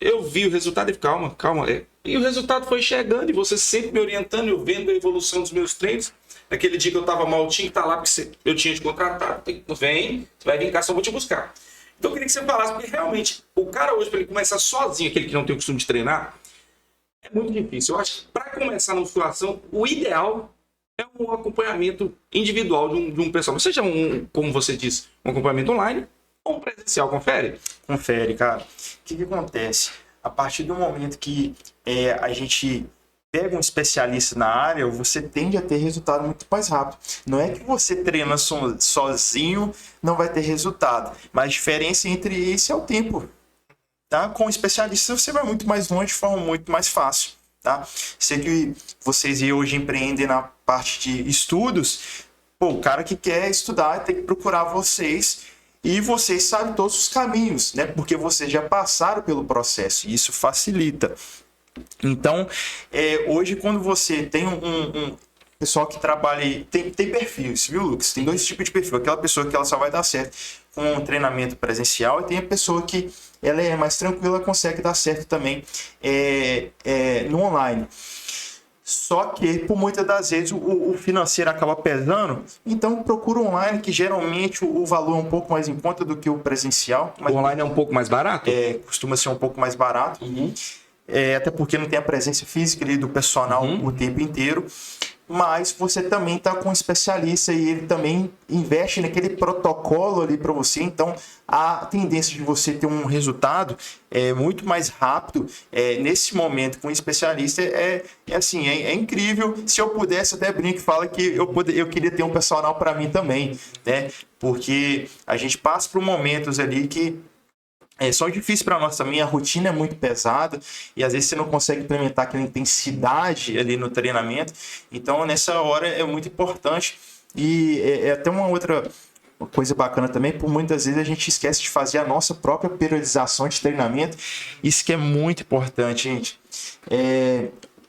Eu vi o resultado e calma. E o resultado foi chegando, e você sempre me orientando, eu vendo a evolução dos meus treinos. Naquele dia que eu tava mal, tinha que estar lá, porque eu tinha te contratado. Vem, você vai vir cá, só vou te buscar. Então eu queria que você falasse, porque realmente, o cara hoje, para ele começar sozinho, aquele que não tem o costume de treinar, é muito difícil. Eu acho que para começar na musculação, o ideal é um acompanhamento individual de um pessoal. Seja como você disse, um acompanhamento online ou um presencial. Confere? Confere, cara. O que acontece? A partir do momento que a gente pega um especialista na área, você tende a ter resultado muito mais rápido. Não é que você treina sozinho, não vai ter resultado. Mas a diferença entre isso é o tempo. Tá? Com o especialista você vai muito mais longe de forma muito mais fácil. Tá? Sei que vocês hoje empreendem na parte de estudos. Pô, o cara que quer estudar tem que procurar vocês. E vocês sabem todos os caminhos, né? Porque vocês já passaram pelo processo. E isso facilita. Então, hoje, quando você tem um pessoal que trabalha... Tem perfis, viu, Lucas? Tem dois tipos de perfil. Aquela pessoa que ela só vai dar certo com um treinamento presencial, e tem a pessoa que ela é mais tranquila, consegue dar certo também no online. Só que, por muitas das vezes, o financeiro acaba pesando, então procura online, que geralmente o valor é um pouco mais em conta do que o presencial. Mas O online é um pouco mais barato? costuma ser um pouco mais barato. Até porque não tem a presença física ali do personal o tempo inteiro. Mas você também está com um especialista e ele também investe naquele protocolo ali para você. Então, a tendência de você ter um resultado muito mais rápido nesse momento com um especialista assim, é incrível. Se eu pudesse, até brinco e falo que eu queria ter um personal para mim também, né? Porque a gente passa por momentos ali que são difíceis para nós também, a rotina é muito pesada e às vezes você não consegue implementar aquela intensidade ali no treinamento. Então, nessa hora é muito importante e até uma outra coisa bacana também, por muitas vezes a gente esquece de fazer a nossa própria periodização de treinamento. Isso que é muito importante, gente.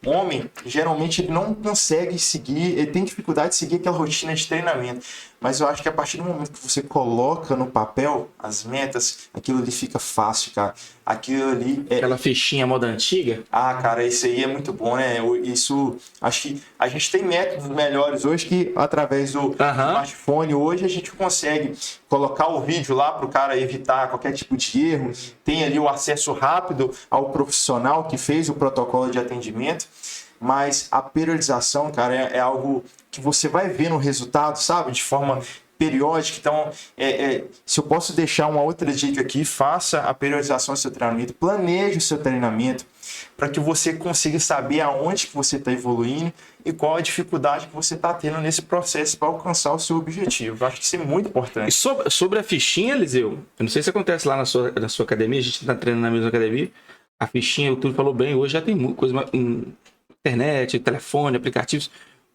Homem, geralmente ele não consegue seguir, ele tem dificuldade de seguir aquela rotina de treinamento. Mas eu acho que a partir do momento que você coloca no papel as metas, aquilo ali fica fácil, cara. Aquilo ali Aquela fichinha moda antiga? cara, isso aí é muito bom, né? Isso, acho que a gente tem métodos melhores hoje que através do smartphone, hoje a gente consegue colocar o vídeo lá para o cara evitar qualquer tipo de erro. Tem ali o acesso rápido ao profissional que fez o protocolo de atendimento. Mas a periodização, cara, é algo que você vai ver no resultado, sabe? De forma periódica. Então, se eu posso deixar uma outra dica aqui, faça a periodização do seu treinamento, planeje o seu treinamento para que você consiga saber aonde que você está evoluindo e qual a dificuldade que você está tendo nesse processo para alcançar o seu objetivo. Eu acho que isso é muito importante. E sobre a fichinha, Eliseu, eu não sei se acontece lá na sua academia, a gente está treinando na mesma academia, a fichinha, o Túlio falou bem, hoje já tem muita coisa, internet, telefone, aplicativos,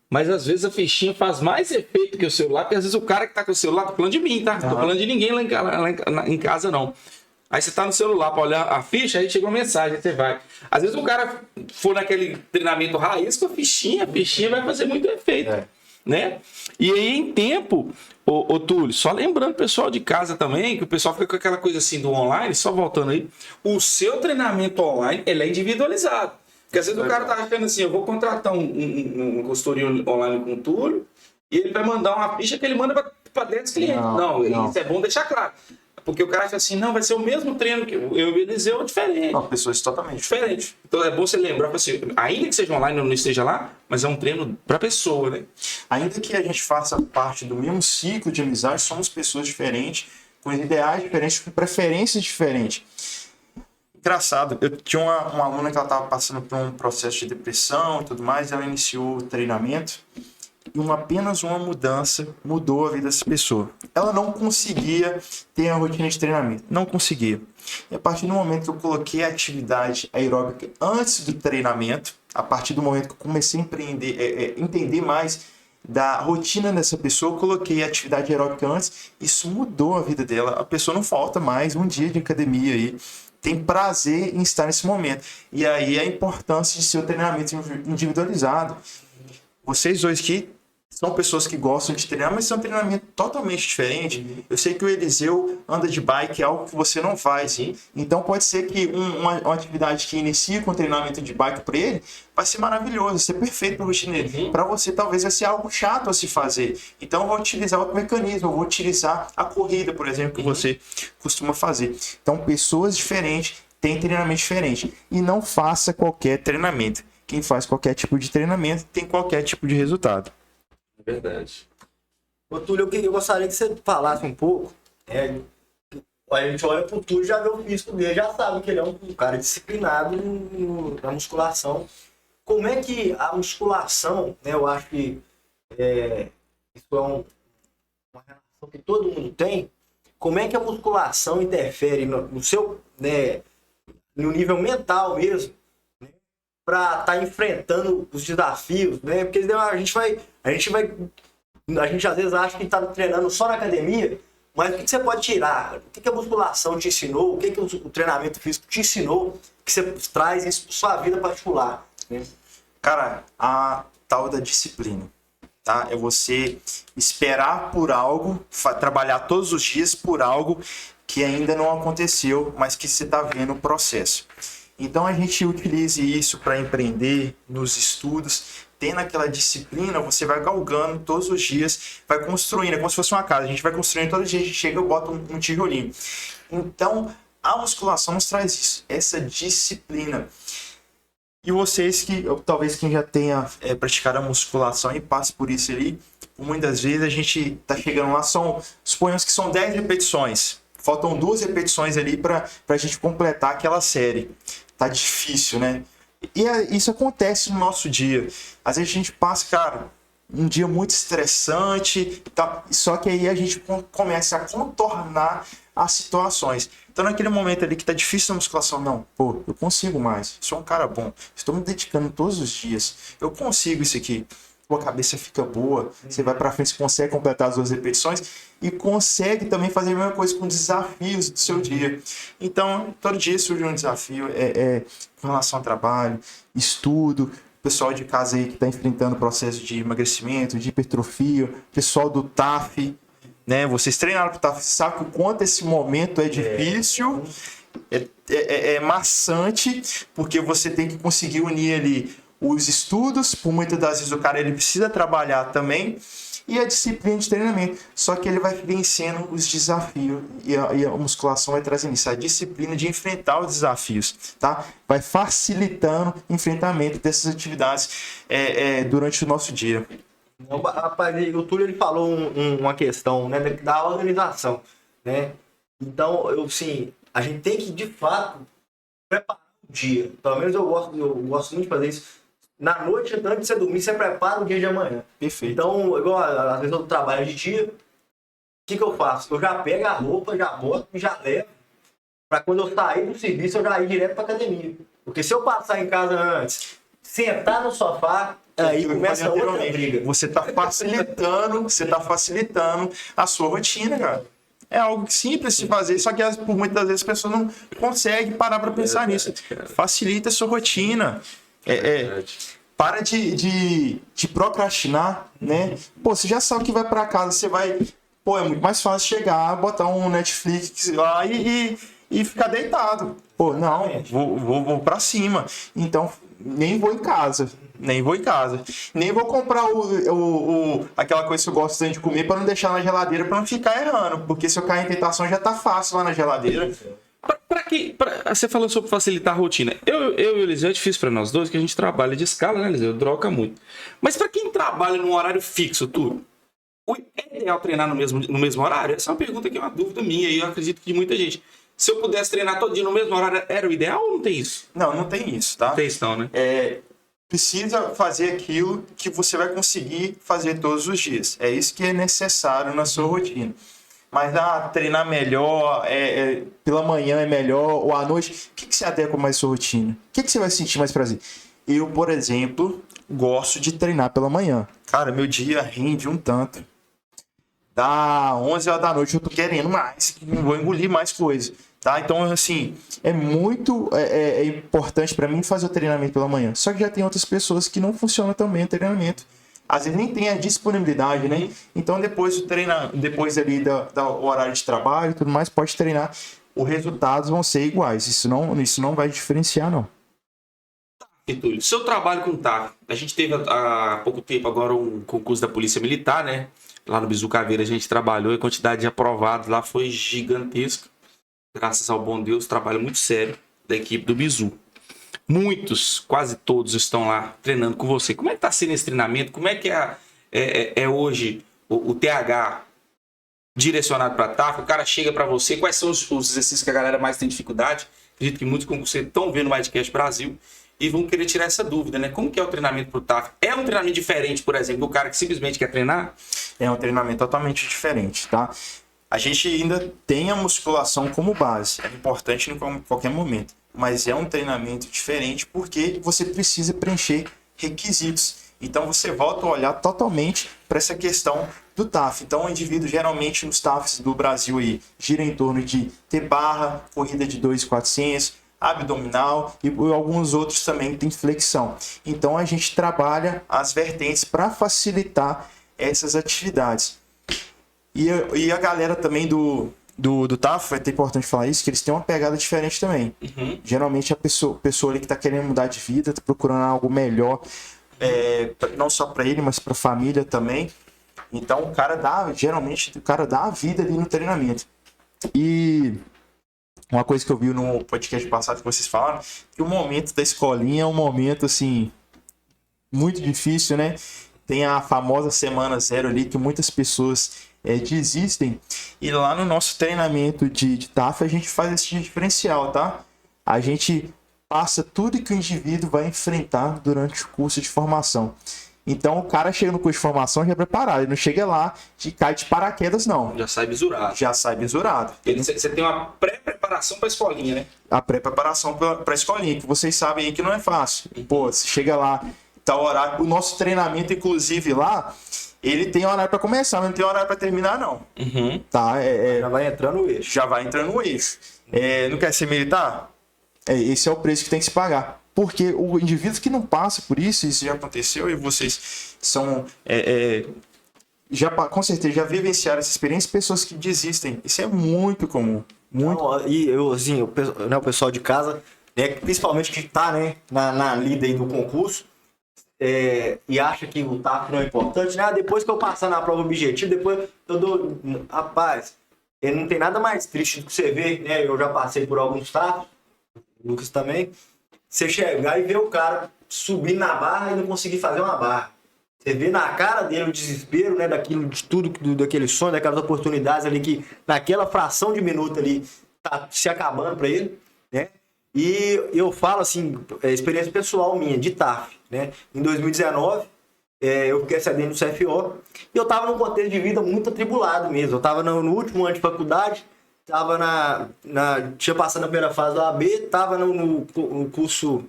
mas às vezes a fichinha faz mais efeito que o celular, porque às vezes o cara que tá com o celular, tô falando de mim, tá? Tô falando de ninguém lá em casa, não. Aí você tá no celular para olhar a ficha, aí chega uma mensagem, aí você vai. Às vezes o cara for naquele treinamento raiz com a fichinha vai fazer muito efeito, né? E aí em tempo, ô Túlio, só lembrando o pessoal de casa também, que o pessoal fica com aquela coisa assim do online, só voltando aí, o seu treinamento online, ele é individualizado. Porque às vezes o cara tá achando assim, eu vou contratar um consultoria online com o Túlio e ele vai mandar uma ficha que ele manda para 10 clientes. Não, isso é bom deixar claro. Porque o cara acha assim, não, vai ser o mesmo treino que eu e o Eliseu, diferente. Não, pessoas totalmente diferente. Então é bom você lembrar, assim, ainda que seja online ou não esteja lá, mas é um treino para pessoa, né? Ainda que a gente faça parte do mesmo ciclo de amizade, somos pessoas diferentes, com ideais diferentes, com preferências diferentes. Engraçado, eu tinha uma aluna que ela estava passando por um processo de depressão e tudo mais, ela iniciou o treinamento e apenas uma mudança mudou a vida dessa pessoa. Ela não conseguia ter a rotina de treinamento, não conseguia. E a partir do momento que eu coloquei a atividade aeróbica antes do treinamento, a partir do momento que eu comecei a entender mais da rotina dessa pessoa, eu coloquei a atividade aeróbica antes, isso mudou a vida dela. A pessoa não falta mais um dia de academia aí, tem prazer em estar nesse momento. E aí a importância de ser o treinamento individualizado. Vocês dois aqui são pessoas que gostam de treinar, mas são um treinamento totalmente diferente. Eu sei que o Eliseu anda de bike, é algo que você não faz. Então pode ser que uma atividade que inicia com treinamento de bike para ele vai ser maravilhoso, vai ser perfeito para o rotina dele. Para você talvez vai ser algo chato a se fazer. Então eu vou utilizar outro mecanismo, eu vou utilizar a corrida, por exemplo, que você costuma fazer. Então pessoas diferentes têm treinamento diferente. E não faça qualquer treinamento. Quem faz qualquer tipo de treinamento tem qualquer tipo de resultado. É verdade. Ô, Túlio, eu gostaria que você falasse um pouco. A gente olha pro Túlio, já vê o físico dele, já sabe que ele é um cara disciplinado na musculação. Como é que a musculação, né, eu acho que isso é uma relação que todo mundo tem. Como é que a musculação interfere no seu, né, no nível mental mesmo, para estar enfrentando os desafios, né? Porque a gente às vezes acha que está treinando só na academia, mas o que você pode tirar? O que a musculação te ensinou? O que o treinamento físico te ensinou que você traz isso para sua vida particular, né? Cara, a tal da disciplina, tá? É você esperar por algo, trabalhar todos os dias por algo que ainda não aconteceu, mas que você está vendo o processo. Então a gente utiliza isso para empreender nos estudos, tendo aquela disciplina, você vai galgando todos os dias, vai construindo, é como se fosse uma casa, a gente vai construindo todo dia, a gente chega e bota um tijolinho. Então a musculação nos traz isso, essa disciplina. E vocês que, talvez quem já tenha praticado a musculação e passe por isso ali, muitas vezes a gente tá chegando lá, suponhamos que são 10 repetições. Faltam 2 repetições ali para a gente completar aquela série. Tá difícil, né? E isso acontece no nosso dia. Às vezes a gente passa, cara, um dia muito estressante, tá? Só que aí a gente começa a contornar as situações. Então naquele momento ali que tá difícil a musculação, não, pô, eu consigo mais, sou um cara bom, estou me dedicando todos os dias, eu consigo isso aqui. A cabeça fica boa, você vai pra frente, você consegue completar as 2 repetições e consegue também fazer a mesma coisa com desafios do seu dia. Então, todo dia surge um desafio com relação ao trabalho, estudo, pessoal de casa aí que está enfrentando processo de emagrecimento, de hipertrofia, pessoal do TAF, né? Vocês treinaram pro TAF, sabem o quanto esse momento é difícil, é maçante, porque você tem que conseguir unir ali os estudos, por muitas das vezes o cara ele precisa trabalhar também, e a disciplina de treinamento. Só que ele vai vencendo os desafios e a musculação vai trazendo isso, a disciplina de enfrentar os desafios, tá? Vai facilitando o enfrentamento dessas atividades durante o nosso dia. Rapaz, o Túlio ele falou uma questão, né, da organização, né? Então, a gente tem que, de fato, preparar o dia. Pelo menos eu gosto muito de fazer isso. Na noite, antes de você dormir, você prepara o dia de amanhã. Perfeito. Então, igual às vezes eu trabalho de dia, o que eu faço? Eu já pego a roupa, já boto e já levo. Pra quando eu sair do serviço, eu já ir direto pra academia. Porque se eu passar em casa antes, sentar no sofá, aí começa outra briga. Você tá facilitando a sua rotina, cara. É algo simples de fazer, só que por muitas vezes as pessoas não conseguem parar para pensar nisso. Facilita a sua rotina. Para de procrastinar, né? Pô, você já sabe que vai para casa, você vai... Pô, é muito mais fácil chegar, botar um Netflix lá e ficar deitado. Pô, não, vou para cima. Então, nem vou em casa. Nem vou comprar aquela coisa que eu gosto de comer para não deixar na geladeira, para não ficar errando. Porque se eu cair em tentação, já tá fácil lá na geladeira. Você falou sobre facilitar a rotina. Eu e o Eliseu é difícil para nós dois, que a gente trabalha de escala, né, Eliseu? Troca muito. Mas para quem trabalha num horário fixo, é ideal treinar no mesmo horário? Essa é uma pergunta que é uma dúvida minha e eu acredito que de muita gente. Se eu pudesse treinar todo dia no mesmo horário, era o ideal ou não tem isso? Não tem isso, tá? Não tem isso não, né? Precisa fazer aquilo que você vai conseguir fazer todos os dias. É isso que é necessário na sua rotina. Mas treinar melhor, pela manhã é melhor, ou à noite, o que você adequa mais à sua rotina? O que você vai sentir mais prazer? Eu, por exemplo, gosto de treinar pela manhã. Cara, meu dia rende um tanto. Da 11 horas da noite eu tô querendo mais, não vou engolir mais coisa. Tá? Então, assim, é muito importante para mim fazer o treinamento pela manhã. Só que já tem outras pessoas que não funcionam tão bem o treinamento. Às vezes nem tem a disponibilidade, né? Então, depois ali do horário de trabalho e tudo mais, pode treinar. Os resultados vão ser iguais. Isso não vai diferenciar, não. E Túlio, seu trabalho com o TAF, a gente teve há pouco tempo agora um concurso da Polícia Militar, né? Lá no Bizu Caveira a gente trabalhou e a quantidade de aprovados lá foi gigantesca. Graças ao bom Deus, trabalho muito sério da equipe do Bizu. Muitos, quase todos estão lá treinando com você. Como é que está sendo esse treinamento? Como é que é hoje o TH direcionado para a TAF? O cara chega para você, quais são os exercícios que a galera mais tem dificuldade? Acredito que muitos concurseiros estão vendo o Mindcast Brasil e vão querer tirar essa dúvida, né? Como que é o treinamento para o TAF? É um treinamento diferente, por exemplo, do cara que simplesmente quer treinar? É um treinamento totalmente diferente, tá? A gente ainda tem a musculação como base, é importante em qualquer momento, mas é um treinamento diferente porque você precisa preencher requisitos. Então você volta a olhar totalmente para essa questão do TAF. Então o indivíduo geralmente nos TAFs do Brasil aí gira em torno de T-barra, corrida de 2.400, abdominal e alguns outros também tem flexão. Então a gente trabalha as vertentes para facilitar essas atividades. E a galera também do do TAF, é até importante falar isso, que eles têm uma pegada diferente também. Geralmente a pessoa ali que tá querendo mudar de vida, tá procurando algo melhor, não só para ele, mas para a família também. Então geralmente o cara dá a vida ali no treinamento. E uma coisa que eu vi no podcast passado que vocês falaram, que o momento da escolinha é um momento assim muito difícil, né? Tem a famosa semana zero ali que muitas pessoas desistem. E lá no nosso treinamento de TAF a gente faz esse diferencial, tá? A gente passa tudo que o indivíduo vai enfrentar durante o curso de formação. Então o cara chega no curso de formação já preparado, ele não chega lá e cai de paraquedas, não. Já sai bisurado. Já sai bisurado. Você tem uma pré-preparação para a escolinha, né? A pré-preparação para a escolinha, que vocês sabem aí que não é fácil. Pô, você chega lá, tá o horário. O nosso treinamento, inclusive, lá, ele tem horário para começar, mas não tem horário para terminar, não. Tá? Já vai entrando no eixo. Já vai entrando no eixo. Não quer ser militar? Esse é o preço que tem que se pagar. Porque o indivíduo que não passa por isso já aconteceu e vocês são. Com certeza já vivenciaram essa experiência, pessoas que desistem. Isso é muito comum. Muito. Não, e eu, assim, o pessoal de casa, né, principalmente que tá, né, na lida aí do concurso, e acha que o TAF não é importante, né? Depois que eu passar na prova objetiva, depois eu dou. Rapaz, não tem nada mais triste do que você ver, né? Eu já passei por alguns TAF, o Lucas também. Você chegar e ver o cara subir na barra e não conseguir fazer uma barra. Você vê na cara dele o desespero, né, daquilo, de tudo, daquele sonho, daquelas oportunidades ali que naquela fração de minuto ali tá se acabando para ele, né? E eu falo assim, experiência pessoal minha de TAF, né? Em 2019, eu fiquei sabendo do CFO e eu tava num contexto de vida muito atribulado mesmo. Eu tava no último ano de faculdade, tava tinha passado na primeira fase da OAB, tava no concurso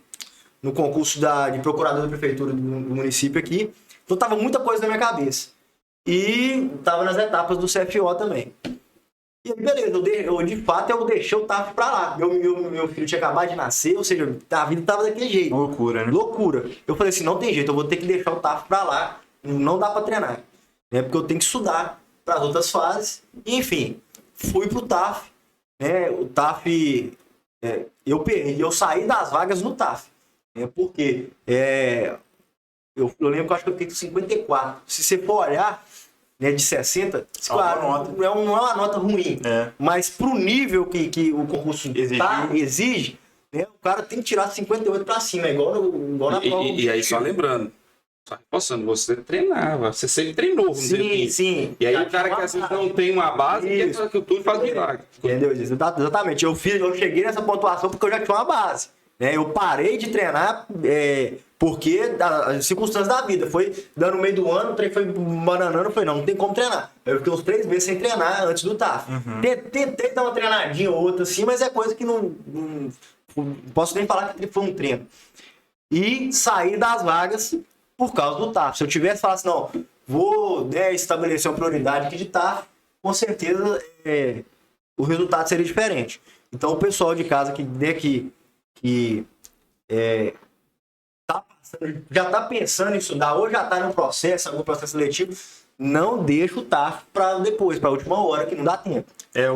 de procurador da prefeitura do município aqui. Então tava muita coisa na minha cabeça. E tava nas etapas do CFO também. E aí, beleza, eu deixei o TAF pra lá. Meu filho tinha acabado de nascer, ou seja, a vida tava daquele jeito. Loucura, né? Loucura. Eu falei assim, não tem jeito, eu vou ter que deixar o TAF pra lá. Não dá pra treinar. Né? Porque eu tenho que estudar para as outras fases. E, enfim, fui pro TAF. Né? O TAF, eu saí das vagas no TAF. Né? Porque eu lembro que eu acho que eu fiquei com 54. Se você for olhar, né, de 60, claro, não é uma nota ruim. Mas pro nível que o concurso exige, né, o cara tem que tirar 58 para cima, igual na prova. E aí, só lembrando, só reforçando, você treinava, você sempre treinou, vamos dizer assim. Sim. E aí o cara que às vezes não tem uma base, quer fazer que tudo faz milagre. Entendeu? Exatamente. Eu cheguei nessa pontuação porque eu já tinha uma base. Né? Eu parei de treinar porque as circunstâncias da vida. Foi dando no meio do ano, o trem foi bananando, eu falei, não tem como treinar. Eu fiquei uns 3 meses sem treinar antes do TAF. Tentei dar uma treinadinha ou outra assim, mas é coisa que não posso nem falar que foi um treino. E saí das vagas por causa do TAF. Se eu tivesse falado assim, não, vou estabelecer uma prioridade aqui de TAF, com certeza o resultado seria diferente. Então o pessoal de casa que já está pensando em estudar ou já está no processo, algum processo seletivo, não deixa o TAF para depois, para a última hora, que não dá tempo. É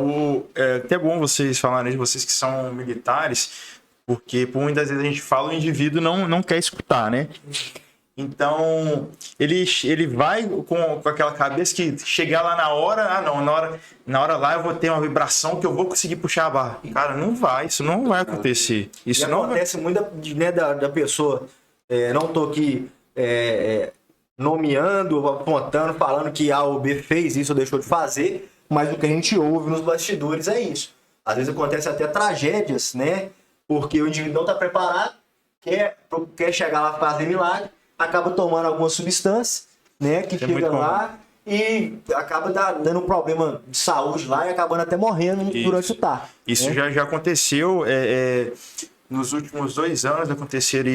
até bom vocês falarem de vocês que são militares, porque por muitas vezes a gente fala, o indivíduo não quer escutar, né? Então, ele vai com aquela cabeça que chegar lá na hora, na hora lá eu vou ter uma vibração que eu vou conseguir puxar a barra. Cara, não vai, isso não vai acontecer. Isso não acontece muito da pessoa, não tô aqui nomeando, apontando, falando que A ou B fez isso ou deixou de fazer, mas o que a gente ouve nos bastidores é isso. Às vezes acontece até tragédias, né? Porque o indivíduo não está preparado, quer chegar lá fazer milagre, acaba tomando alguma substância, né, que chega lá e acaba dando um problema de saúde lá e acabando até morrendo durante o TAF. Isso já aconteceu nos últimos 2 anos, aconteceram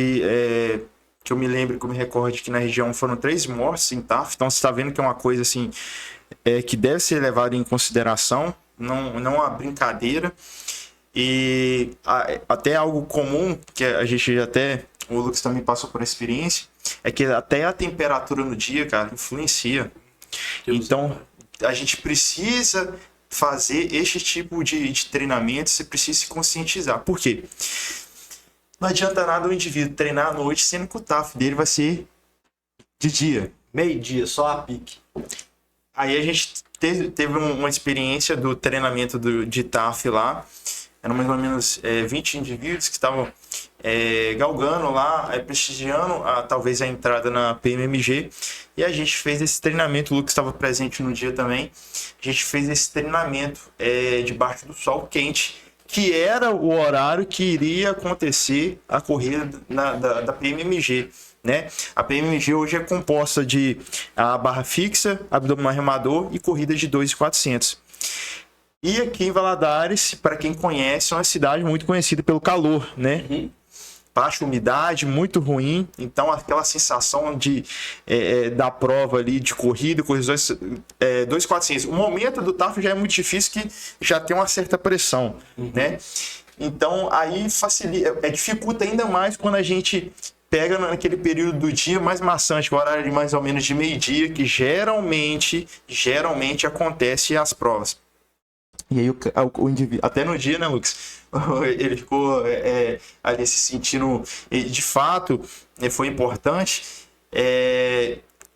que eu me lembro, que eu me recordo que na região foram 3 mortes em TAF, então você está vendo que é uma coisa assim que deve ser levada em consideração, não é brincadeira. E até algo comum, que a gente o Lucas também passou por experiência, é que até a temperatura no dia, cara, influencia. Então, a gente precisa fazer este tipo de treinamento, você precisa se conscientizar. Por quê? Não adianta nada o indivíduo treinar à noite, sendo que o TAF dele vai ser de dia. Meio-dia, só a pique. Aí a gente teve uma experiência do treinamento de TAF lá. Eram mais ou menos 20 indivíduos que estavam galgando lá, prestigiando talvez a entrada na PMMG. E a gente fez esse treinamento, o Lucas estava presente no dia também. A gente fez esse treinamento debaixo do sol quente, que era o horário que iria acontecer a corrida da PMMG. Né? A PMMG hoje é composta de a barra fixa, abdominal remador e corrida de 2.400. E aqui em Valadares, para quem conhece, é uma cidade muito conhecida pelo calor, né? Uhum. Baixa umidade, muito ruim. Então, aquela sensação da prova ali de corrida 2.400. O momento do TAF já é muito difícil, que já tem uma certa pressão, né? Então, aí dificulta ainda mais quando a gente pega naquele período do dia mais maçante, o horário de mais ou menos de meio-dia, que geralmente acontece as provas. E aí o indivíduo, até no dia, né, Lucas? Ele ficou ali se sentindo, de fato, foi importante,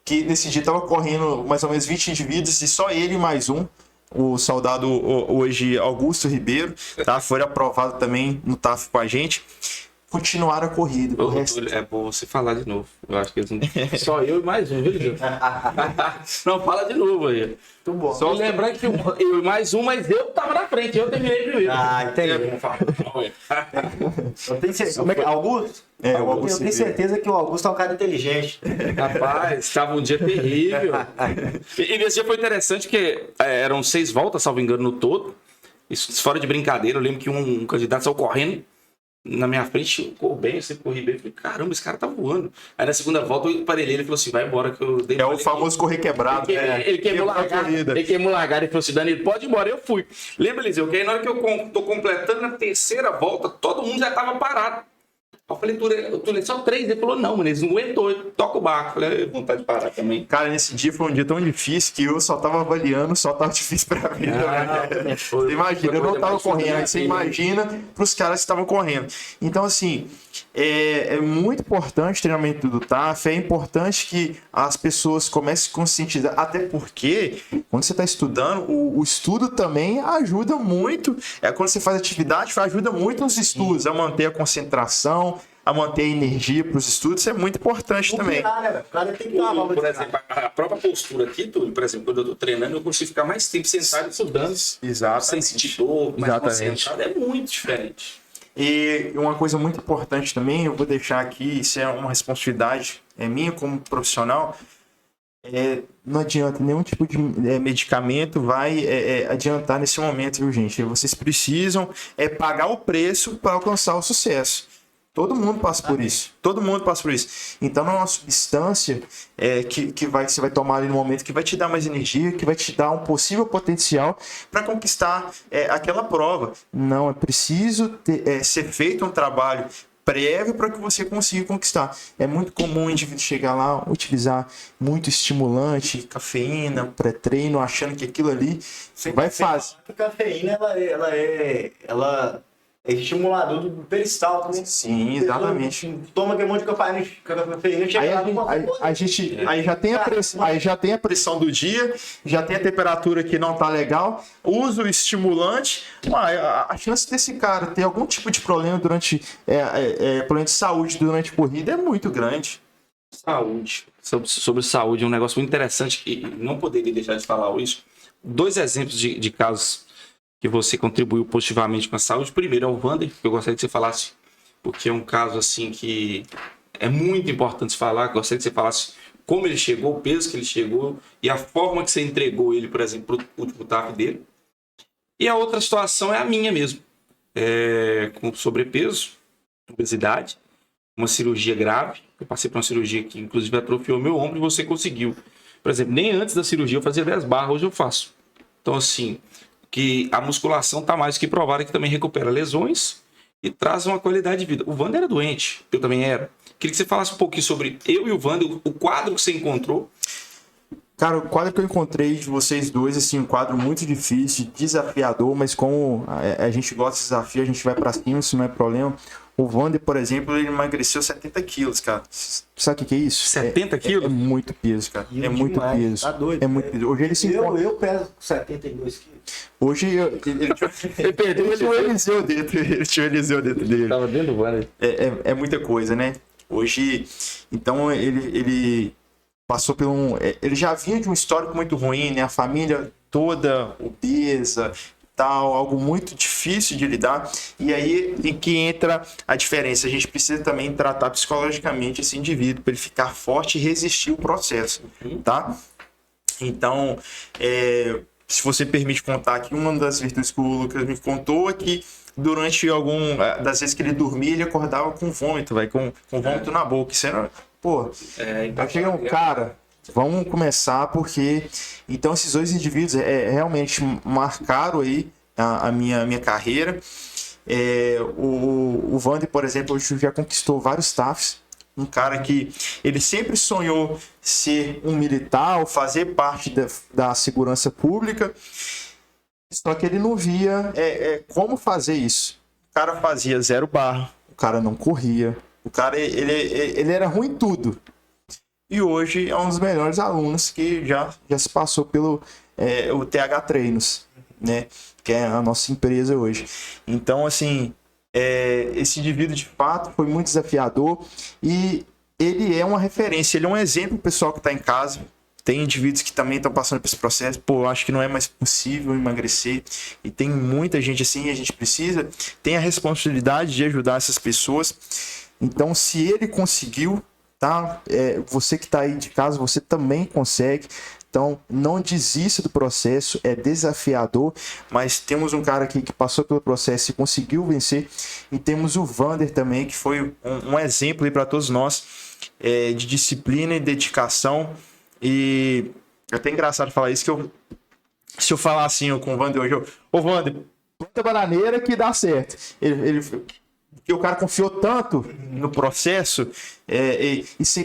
que nesse dia estava correndo mais ou menos 20 indivíduos e só ele mais um, o soldado hoje Augusto Ribeiro, tá? Foi aprovado também no TAF com a gente. Continuaram a corrida. É bom você falar de novo. Eu acho que eles não... Só eu e mais um, viu, Gil? Não, fala de novo aí. Muito bom. Só lembrando que eu e mais um, mas eu tava na frente, eu terminei primeiro. Ah, entendi. Eu tenho certeza. Como é que é? Augusto? Eu tenho certeza que o Augusto é um cara inteligente. Rapaz, estava um dia terrível. E nesse dia foi interessante porque eram 6 voltas, salvo engano, no todo. Isso fora de brincadeira, eu lembro que um candidato saiu correndo na minha frente, correu bem, eu sempre corri bem. Eu falei, caramba, esse cara tá voando. Aí na segunda volta eu emparelhei, ele falou assim, vai embora que eu dei. É o famoso correr quebrado, né? Ele queimou largada. Ele queimou largada e falou assim, Danilo, pode ir embora. Eu fui. Lembra, Eliseu, que aí na hora que eu tô completando na terceira volta, todo mundo já tava parado. Eu falei, Túlio, só 3. Ele falou, não, mano, eles não aguentou, toca o barco. Eu falei, vontade de parar também. Cara, nesse dia foi um dia tão difícil que eu só tava avaliando, só tava difícil pra mim. Você imagina, eu não tava correndo, aí você imagina pros caras que estavam correndo. Então, assim, é muito importante o treinamento do TAF, é importante que as pessoas comecem a se conscientizar, até porque, quando você está estudando, o estudo também ajuda muito, quando você faz atividade, ajuda muito nos estudos, a manter a concentração, a manter a energia para os estudos, isso é muito importante também. O cara tem que dar por exemplo, a própria postura aqui, Túlio, por exemplo, quando eu tô treinando, eu consigo ficar mais tempo sentado estudando, sem sentir dor, mais concentrado, é muito diferente. E uma coisa muito importante também, eu vou deixar aqui, isso é uma responsabilidade minha como profissional, não adianta, nenhum tipo de medicamento vai adiantar nesse momento, viu, gente? Vocês precisam pagar o preço para alcançar o sucesso. Todo mundo passa por isso. Todo mundo passa por isso. Então, não é uma substância que você vai tomar ali no momento que vai te dar mais energia, que vai te dar um possível potencial para conquistar aquela prova. Não, é preciso ser feito um trabalho prévio para que você consiga conquistar. É muito comum o indivíduo chegar lá, utilizar muito estimulante, cafeína, pré-treino, achando que aquilo ali vai fazer. A cafeína, ela é estimulador do peristáltico, né? Sim, exatamente. Toma aquele monte de cafeína, aí já tem a pressão, aí já tem a pressão do dia, já tem a temperatura que não tá legal, usa o estimulante, a chance desse cara ter algum tipo de problema durante problema de saúde durante a corrida é muito grande. Saúde. Sobre saúde, é um negócio muito interessante que não poderia deixar de falar hoje. 2 exemplos de casos que você contribuiu positivamente com a saúde. Primeiro é o Wander, que eu gostaria que você falasse, porque é um caso assim que é muito importante falar. Gostaria que você falasse como ele chegou, o peso que ele chegou e a forma que você entregou ele, por exemplo, para o último TAF dele. E a outra situação é a minha mesmo, com sobrepeso, obesidade, uma cirurgia grave. Eu passei por uma cirurgia que inclusive atrofiou meu ombro e você conseguiu. Por exemplo, nem antes da cirurgia eu fazia 10 barras, hoje eu faço. Então assim, que a musculação está mais que provada que também recupera lesões e traz uma qualidade de vida. O Wander era doente, eu também era. Queria que você falasse um pouquinho sobre eu e o Wander, o quadro que você encontrou. Cara, o quadro que eu encontrei de vocês dois, assim, um quadro muito difícil, desafiador, mas como a gente gosta de desafio, a gente vai pra cima, isso não é problema. O Wander, por exemplo, ele emagreceu 70 quilos, cara. Sabe o que é isso? 70 quilos? É muito peso, cara. É muito peso. Tá doido. É muito peso. Hoje ele se encontra... Eu peso 72 quilos. Hoje ele perdeu o Eliseu dentro. Ele tinha o Eliseu dentro dele. Tava dentro do Wander. É muita coisa, né? Hoje, então ele passou por um... Ele já vinha de um histórico muito ruim, né? A família toda obesa, tal, algo muito difícil de lidar. E aí em que entra a diferença. A gente precisa também tratar psicologicamente esse indivíduo para ele ficar forte e resistir o processo, tá? Então, se você permite contar aqui, uma das virtudes que o Lucas me contou é que durante das vezes que ele dormia, ele acordava com vômito, com vômito na boca. Isso era, pô, aí chega um cara, vamos começar porque, então esses dois indivíduos realmente marcaram aí a minha carreira. O Wander, por exemplo, hoje já conquistou vários TAFs. Um cara que ele sempre sonhou ser um militar ou fazer parte da segurança pública, só que ele não via como fazer isso. O cara fazia 0 barra, o cara não corria, o cara ele era ruim em tudo. E hoje é um dos melhores alunos que já se passou pelo o TH Treinos, né? Que é a nossa empresa hoje. Então, assim, esse indivíduo de fato foi muito desafiador e ele é uma referência, ele é um exemplo pro pessoal que está em casa. Tem indivíduos que também estão passando por esse processo. Pô, eu acho que não é mais possível emagrecer. E tem muita gente assim, a gente tem a responsabilidade de ajudar essas pessoas. Então, se ele conseguiu, tá? Você que está aí de casa, você também consegue. Então, não desista do processo, é desafiador, mas temos um cara aqui que passou pelo processo e conseguiu vencer. E temos o Wander também, que foi um exemplo para todos nós de disciplina e dedicação. E é até engraçado falar isso, que se eu falar assim com o Wander hoje, ô Wander, planta bananeira que dá certo. Porque o cara confiou tanto no processo,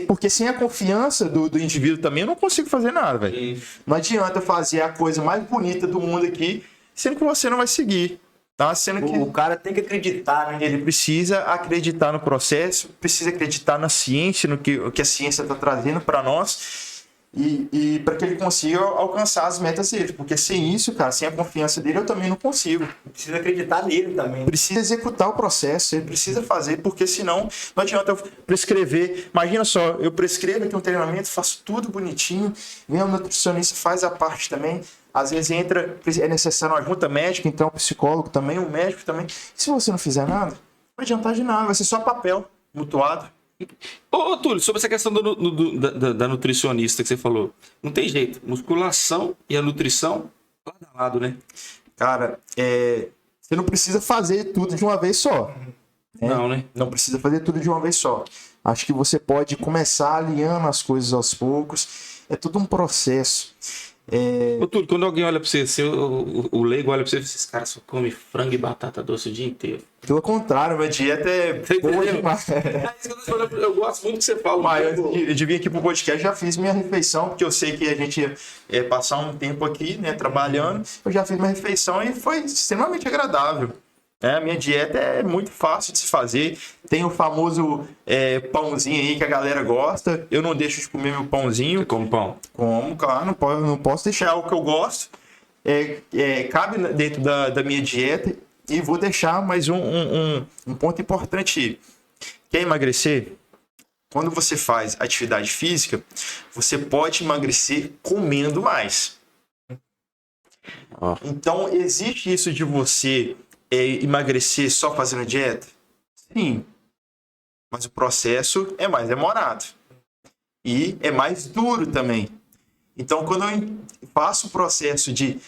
porque sem a confiança do indivíduo também eu não consigo fazer nada, velho. Não adianta eu fazer a coisa mais bonita do mundo aqui, sendo que você não vai seguir. Tá? Sendo que O cara tem que acreditar, né? ele precisa acreditar no processo, precisa acreditar na ciência, no que a ciência está trazendo para nós. E para que ele consiga alcançar as metas dele. Porque sem isso, cara, sem a confiança dele, eu também não consigo. Precisa acreditar nele também. Precisa executar o processo, ele precisa fazer, porque senão não adianta eu prescrever. Imagina só, eu prescrevo aqui um treinamento, faço tudo bonitinho, vem um nutricionista, faz a parte também. Às vezes é necessário uma junta médica, então um psicólogo também, um médico também. E se você não fizer nada, não vai adiantar de nada, vai ser só papel mutuado. Ô, Túlio, sobre essa questão da nutricionista que você falou, não tem jeito. Musculação e a nutrição, lado a lado, né? Cara, você não precisa fazer tudo de uma vez só. Não, né? Não precisa fazer tudo de uma vez só. Acho que você pode começar alinhando as coisas aos poucos. É tudo um processo. Ô, Túlio, quando alguém olha pra você, o leigo olha pra você e esses caras só comem frango e batata doce o dia inteiro. Pelo contrário, minha dieta é boa demais. Eu gosto muito que você fala. Mas eu de vir aqui pro podcast, já fiz minha refeição, porque eu sei que a gente ia passar um tempo aqui, né, trabalhando. Eu já fiz minha refeição e foi extremamente agradável. A minha dieta é muito fácil de se fazer. Tem o famoso pãozinho aí que a galera gosta. Eu não deixo de comer meu pãozinho. Você come pão? Como, claro, não posso deixar o que eu gosto. Cabe dentro da minha dieta. E vou deixar mais um ponto importante. Quer emagrecer? Quando você faz atividade física, você pode emagrecer comendo mais. Então, existe isso de você emagrecer só fazendo dieta? Sim. Mas o processo é mais demorado. E é mais duro também. Então, quando eu faço o processo de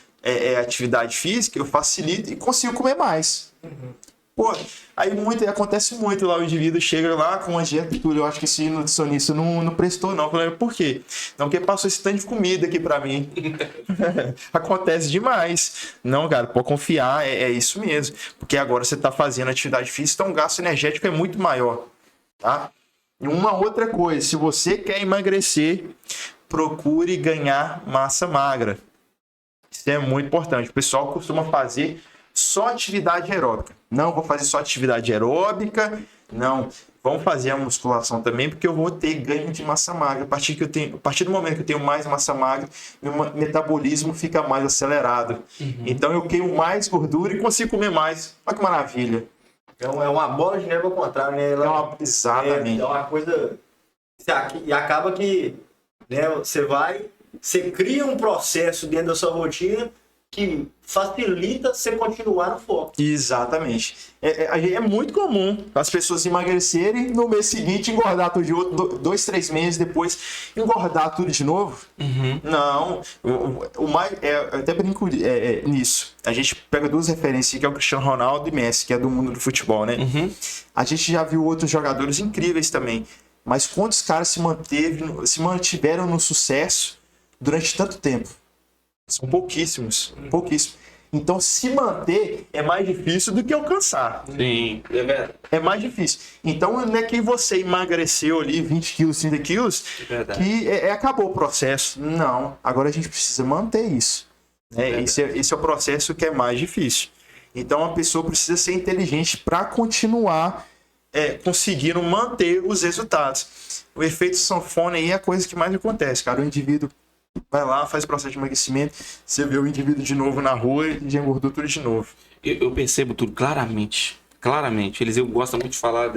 atividade física, eu facilito e consigo comer mais. Pô, aí acontece muito lá, o indivíduo chega lá com uma dieta, eu acho que esse nutricionista não prestou não. Por quê? Não, porque passou esse tanto de comida aqui pra mim. Acontece demais. Não, cara, pode confiar, é isso mesmo. Porque agora você tá fazendo atividade física, então o gasto energético é muito maior, tá? E uma outra coisa, se você quer emagrecer, procure ganhar massa magra. Isso é muito importante. O pessoal costuma fazer só atividade aeróbica. Não vou fazer só atividade aeróbica, não. Vamos fazer a musculação também, porque eu vou ter ganho de massa magra. A partir do momento que eu tenho mais massa magra, meu metabolismo fica mais acelerado. Então eu queimo mais gordura e consigo comer mais. Olha que maravilha. É uma bola de neve ao contrário, né? Exatamente. É uma coisa... E acaba que, né, você cria um processo dentro da sua rotina que facilita você continuar no foco. Exatamente. É muito comum as pessoas emagrecerem no mês seguinte engordar tudo de outro, 2, 3 meses depois engordar tudo de novo. Não. Eu até brinco nisso. A gente pega 2 referências, que é o Cristiano Ronaldo e Messi, que é do mundo do futebol, né? A gente já viu outros jogadores incríveis também. Mas quantos caras se mantiveram no sucesso durante tanto tempo? São pouquíssimos. Então, se manter é mais difícil do que alcançar. Sim, é verdade. É mais difícil. Então, não é que você emagreceu ali 20 quilos, 30 quilos, que acabou o processo. Não. Agora a gente precisa manter isso. Esse é o processo que é mais difícil. Então, a pessoa precisa ser inteligente para continuar conseguindo manter os resultados. O efeito sanfona aí é a coisa que mais acontece, cara. O indivíduo vai lá, faz o processo de emagrecimento, você vê o indivíduo de novo na rua e já engordou tudo de novo. Eu percebo tudo claramente. Eliseu gosta muito de falar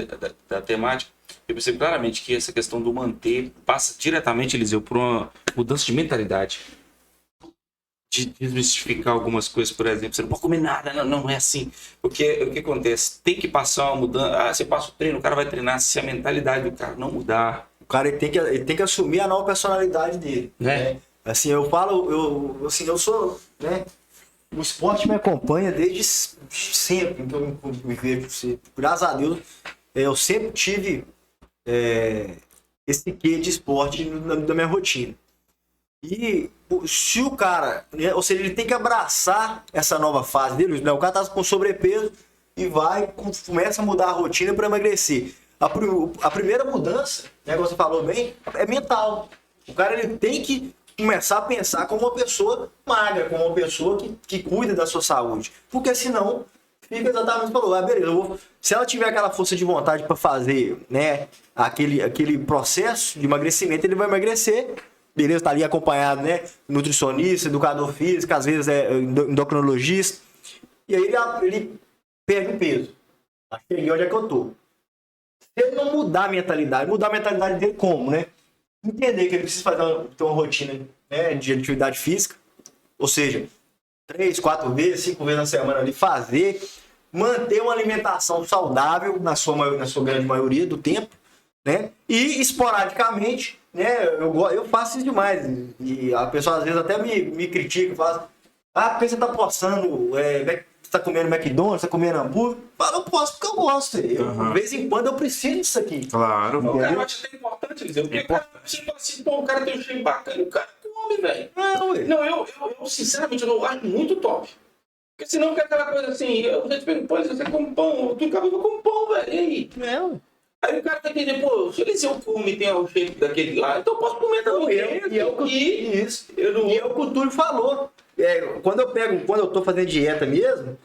da temática. Eu percebo claramente que essa questão do manter passa diretamente, Eliseu, por uma mudança de mentalidade. De desmistificar algumas coisas, por exemplo, você não pode comer nada, não é assim. Porque o que acontece? Tem que passar uma mudança. Você passa o treino, o cara vai treinar. Se a mentalidade do cara não mudar, o cara ele tem que assumir a nova personalidade dele. Né? Assim, eu sou, né? O esporte me acompanha desde sempre, então eu me vejo. Graças a Deus, eu sempre tive esse quê de esporte na minha rotina. E se o cara, né, ou seja, ele tem que abraçar essa nova fase dele, né? O cara tá com sobrepeso e começa a mudar a rotina para emagrecer. A primeira mudança, né, como você falou bem, é mental. O cara ele tem que começar a pensar como uma pessoa magra, como uma pessoa que cuida da sua saúde. Porque senão, fica exatamente como você falou, beleza, se ela tiver aquela força de vontade para fazer, né, aquele processo de emagrecimento, ele vai emagrecer. Beleza, tá ali acompanhado, né? Nutricionista, educador físico, às vezes endocrinologista. E aí ele perde o peso. Cheguei onde é que eu tô. Se ele não mudar a mentalidade dele como, né? Entender que ele precisa ter uma rotina, né, de atividade física. Ou seja, 3, 4 vezes, 5 vezes na semana ali, manter uma alimentação saudável na sua grande maioria do tempo, né? E esporadicamente, né? Eu faço isso demais. E a pessoa às vezes até me critica, fala: porque você tá postando, você tá comendo McDonald's, tá comendo hambúrguer? Fala, eu posto porque eu gosto. De vez em quando eu preciso disso aqui. Claro. Cara, eu acho até importante, Eliseu. Porque você fala assim, o cara tem um shape bacana, o cara come, velho. Não, eu sinceramente eu acho muito top. Porque senão fica aquela coisa assim, eu já te pergunto, você come pão, tu acaba com pão, velho. E aí? Aí o cara tem que entender, se o Eliseu come tem o shape daquele lá, então eu posso comer também. E é o que o Túlio falou. Quando eu tô fazendo dieta mesmo,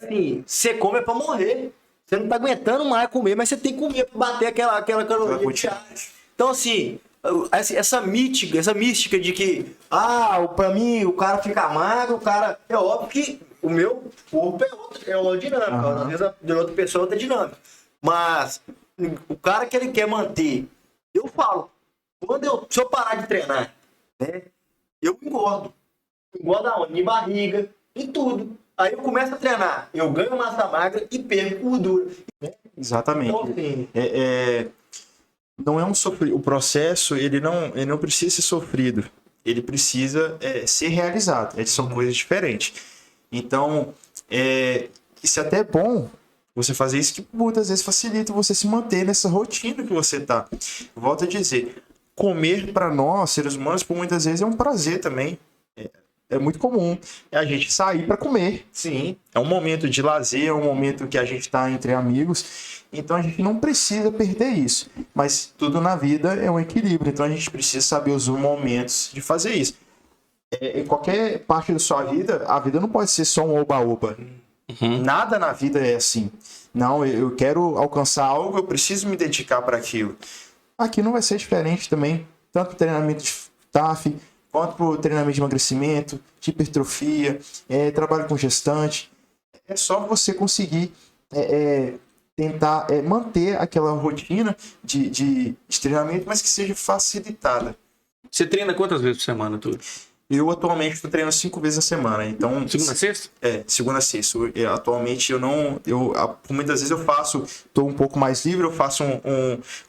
assim, você come pra morrer. Você não tá aguentando mais comer, mas você tem que comer pra bater aquela caloria diária. Então, assim, essa mística de que, pra mim, o cara fica magro, é óbvio que o meu corpo é outra dinâmica. Às vezes de outra pessoa é outra dinâmica. Mas o cara que ele quer manter, eu falo, se eu parar de treinar, né, eu engordo. Engordo aonde? Em barriga, em tudo. Aí eu começo a treinar, eu ganho massa magra e perco gordura. Exatamente. Então, assim, não é o processo, ele não precisa ser sofrido, ele precisa ser realizado. São coisas diferentes. Então, isso é até bom você fazer isso, que muitas vezes facilita você se manter nessa rotina que você tá. Volto a dizer, comer para nós, seres humanos, por muitas vezes é um prazer também. é muito comum a gente sair para comer. Sim. É um momento de lazer, é um momento que a gente está entre amigos. Então a gente não precisa perder isso. Mas tudo na vida é um equilíbrio. Então a gente precisa saber os momentos de fazer isso. Em qualquer parte da sua vida, a vida não pode ser só um oba-oba. Nada na vida é assim. Não, eu quero alcançar algo, eu preciso me dedicar para aquilo. Aqui não vai ser diferente também. Tanto para treinamento de TAF, quanto para o treinamento de emagrecimento, de hipertrofia, trabalho com gestante. É só você conseguir tentar manter aquela rotina de treinamento, mas que seja facilitada. Você treina quantas vezes por semana, Túlio? Eu atualmente estou treinando 5 vezes na semana, então... Segunda a sexta? Segunda a sexta. Atualmente muitas vezes eu estou um pouco mais livre, eu faço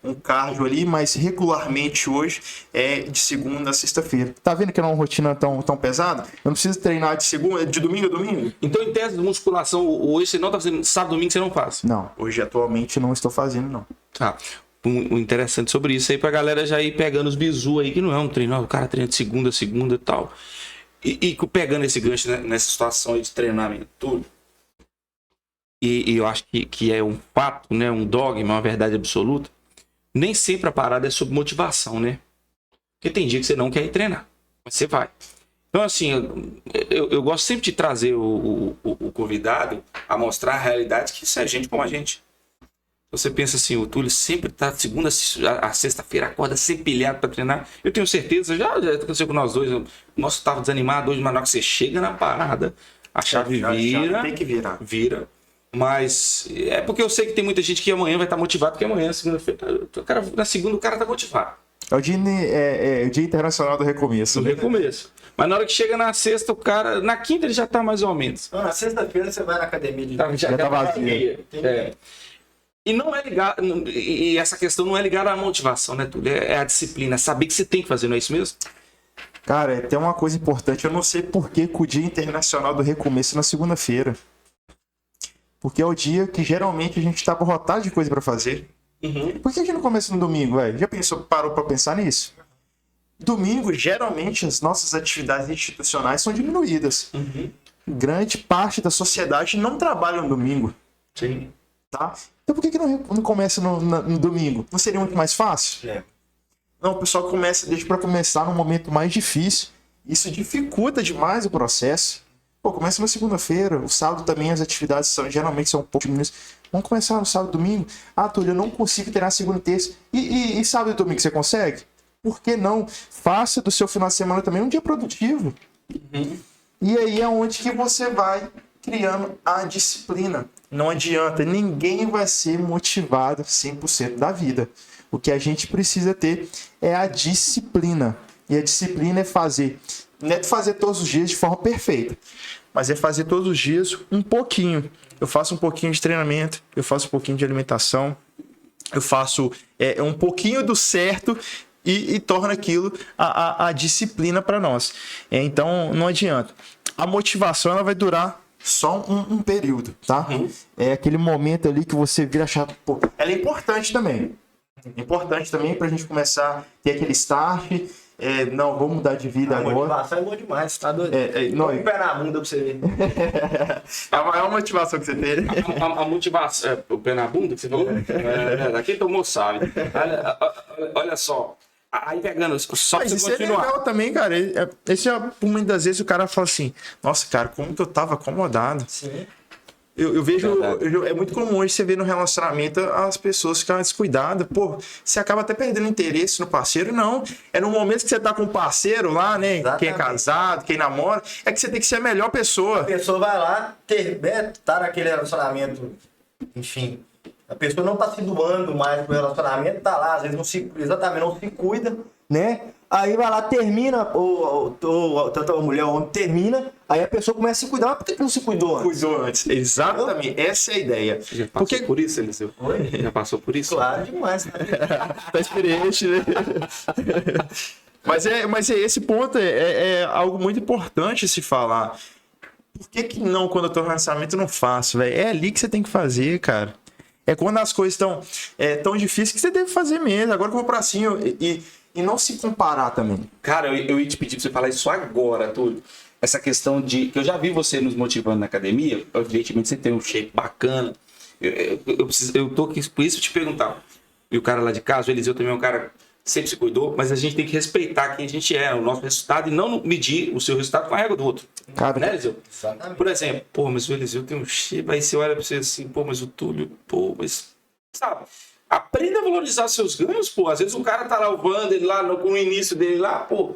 um cardio ali, mas regularmente hoje é de segunda a sexta-feira. Tá vendo que não é uma rotina tão pesada? Eu não preciso treinar de domingo a domingo? Então, em tese de musculação, hoje você não tá fazendo, sábado, domingo você não faz? Não, hoje atualmente não estou fazendo, não. Tá. O interessante sobre isso aí pra galera já ir pegando os bizu aí, que não é um treino, o cara treina de segunda a segunda e tal. E pegando esse gancho, né, nessa situação aí de treinamento, tudo. E eu acho que é um fato, né, um dogma, uma verdade absoluta. Nem sempre a parada é sobre motivação, né? Porque tem dia que você não quer ir treinar, mas você vai. Então, assim, eu gosto sempre de trazer o convidado a mostrar a realidade que isso é gente como a gente. Você pensa assim, o Túlio sempre tá de segunda a sexta-feira, acorda sempre pilhado para treinar. Eu tenho certeza, já aconteceu com nós dois. O nosso tava desanimado hoje, mas na hora que você chega na parada, a chave vira. Tem que virar. Vira. Mas é porque eu sei que tem muita gente que amanhã vai estar motivado, porque amanhã, segunda-feira, na segunda o cara tá motivado. É o dia internacional do recomeço. No recomeço. Mas na hora que chega na sexta, o cara. Na quinta ele já tá mais ou menos. Na sexta-feira você vai na academia de Já tá vazio. E não é ligado. E essa questão não é ligada à motivação, né, Túlio? É a disciplina, é saber que você tem que fazer, não é isso mesmo? Cara, tem uma coisa importante. Eu não sei por que o Dia Internacional do Recomeço é na segunda-feira. Porque é o dia que geralmente a gente tá abarrotado de coisa pra fazer. Por que a gente não começa no domingo, velho? Já parou pra pensar nisso? Domingo, geralmente, as nossas atividades institucionais são diminuídas. Grande parte da sociedade não trabalha no domingo. Sim. Tá? Então por que não começa no domingo? Não seria muito mais fácil? Não, o pessoal deixa para começar num momento mais difícil. Isso dificulta demais o processo. Pô, começa na segunda-feira, o sábado também as atividades geralmente são um pouco diminuídas. Vamos começar no sábado e domingo? Ah, Túlio, eu não consigo treinar segunda e terça. E sábado e domingo você consegue? Por que não? Faça do seu final de semana também um dia produtivo. E aí é onde que você vai criando a disciplina. Não adianta, ninguém vai ser motivado 100% da vida. O que a gente precisa ter é a disciplina. E a disciplina é fazer, não é fazer todos os dias de forma perfeita, mas é fazer todos os dias um pouquinho. Eu faço um pouquinho de treinamento, eu faço um pouquinho de alimentação, eu faço um pouquinho do certo e torno aquilo a disciplina para nós. Então, não adianta. A motivação ela vai durar só um período, tá? É aquele momento ali que você vira chato. Pô, ela é importante também. É importante também pra gente começar a ter aquele start. Não, vou mudar de vida agora. A motivação é boa demais, tá doido? Não, o pé na bunda pra você ver. É a maior motivação que você tem. A motivação. O pé na bunda que você falou? Quem tomou sabe. Olha só. Aí pegando, só pra você continuar. É legal também, cara. Por muitas vezes o cara fala assim: nossa, cara, como que eu tava acomodado. Sim. Eu vejo, é muito comum hoje você ver no relacionamento as pessoas ficarem descuidadas. Pô, você acaba até perdendo interesse no parceiro. Não, é no momento que você tá com um parceiro lá, né? Exatamente. Quem é casado, quem namora, é que você tem que ser a melhor pessoa. A pessoa vai lá, tá naquele relacionamento, enfim. A pessoa não tá se doando mais pro relacionamento, tá lá, às vezes não se cuida, né? Aí vai lá, termina, ou tanto a mulher ou o homem termina, aí a pessoa começa a se cuidar, mas por que não se cuidou antes? Cuidou antes, exatamente, essa é a ideia. Você já passou por isso, Eliseu? Oi? Já passou por isso? Claro, demais. Né? Tá experiente, né? Mas esse ponto é algo muito importante se falar. Por que não, quando eu tô no lançamento, eu não faço, velho? É ali que você tem que fazer, cara. É quando as coisas estão tão difíceis que você deve fazer mesmo. Agora que eu vou pra cima e não se comparar também. Cara, eu ia te pedir pra você falar isso agora, Túlio. essa questão de... que eu já vi você nos motivando na academia, evidentemente você tem um shape bacana. Eu tô aqui por isso te perguntar. E o cara lá de casa, o Eliseu também é um cara que sempre se cuidou, mas a gente tem que respeitar quem a gente é, o nosso resultado, e não medir o seu resultado com a régua do outro. Cara, Né, Eliseu? Por exemplo, pô, mas o Eliseu tem um shape, aí você olha pra você assim, pô, mas o Túlio, pô, mas... sabe? Aprenda a valorizar seus ganhos, pô. Às vezes o cara tá lá, o Wander, lá com o início dele lá, pô.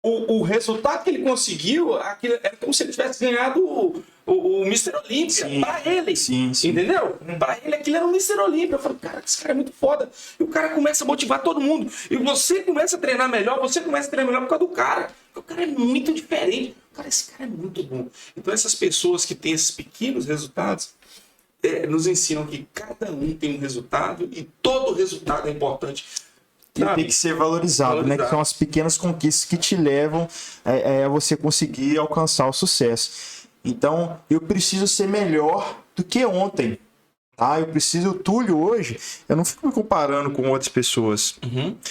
O resultado que ele conseguiu, é como se ele tivesse ganhado o Mr. Olímpia. Pra ele. Sim. Entendeu? Pra ele aquilo era o Mr. Olímpia. Eu falo, cara, esse cara é muito foda. E o cara começa a motivar todo mundo. E você começa a treinar melhor, por causa do cara. Porque o cara é muito diferente. Cara, esse cara é muito bom. Então essas pessoas que têm esses pequenos resultados, nos ensinam que cada um tem um resultado e todo resultado é importante. E tem que ser valorizado, né? Que são as pequenas conquistas que te levam a você conseguir alcançar o sucesso. Então, eu preciso ser melhor do que ontem. Tá? O Túlio hoje, eu não fico me comparando com outras pessoas.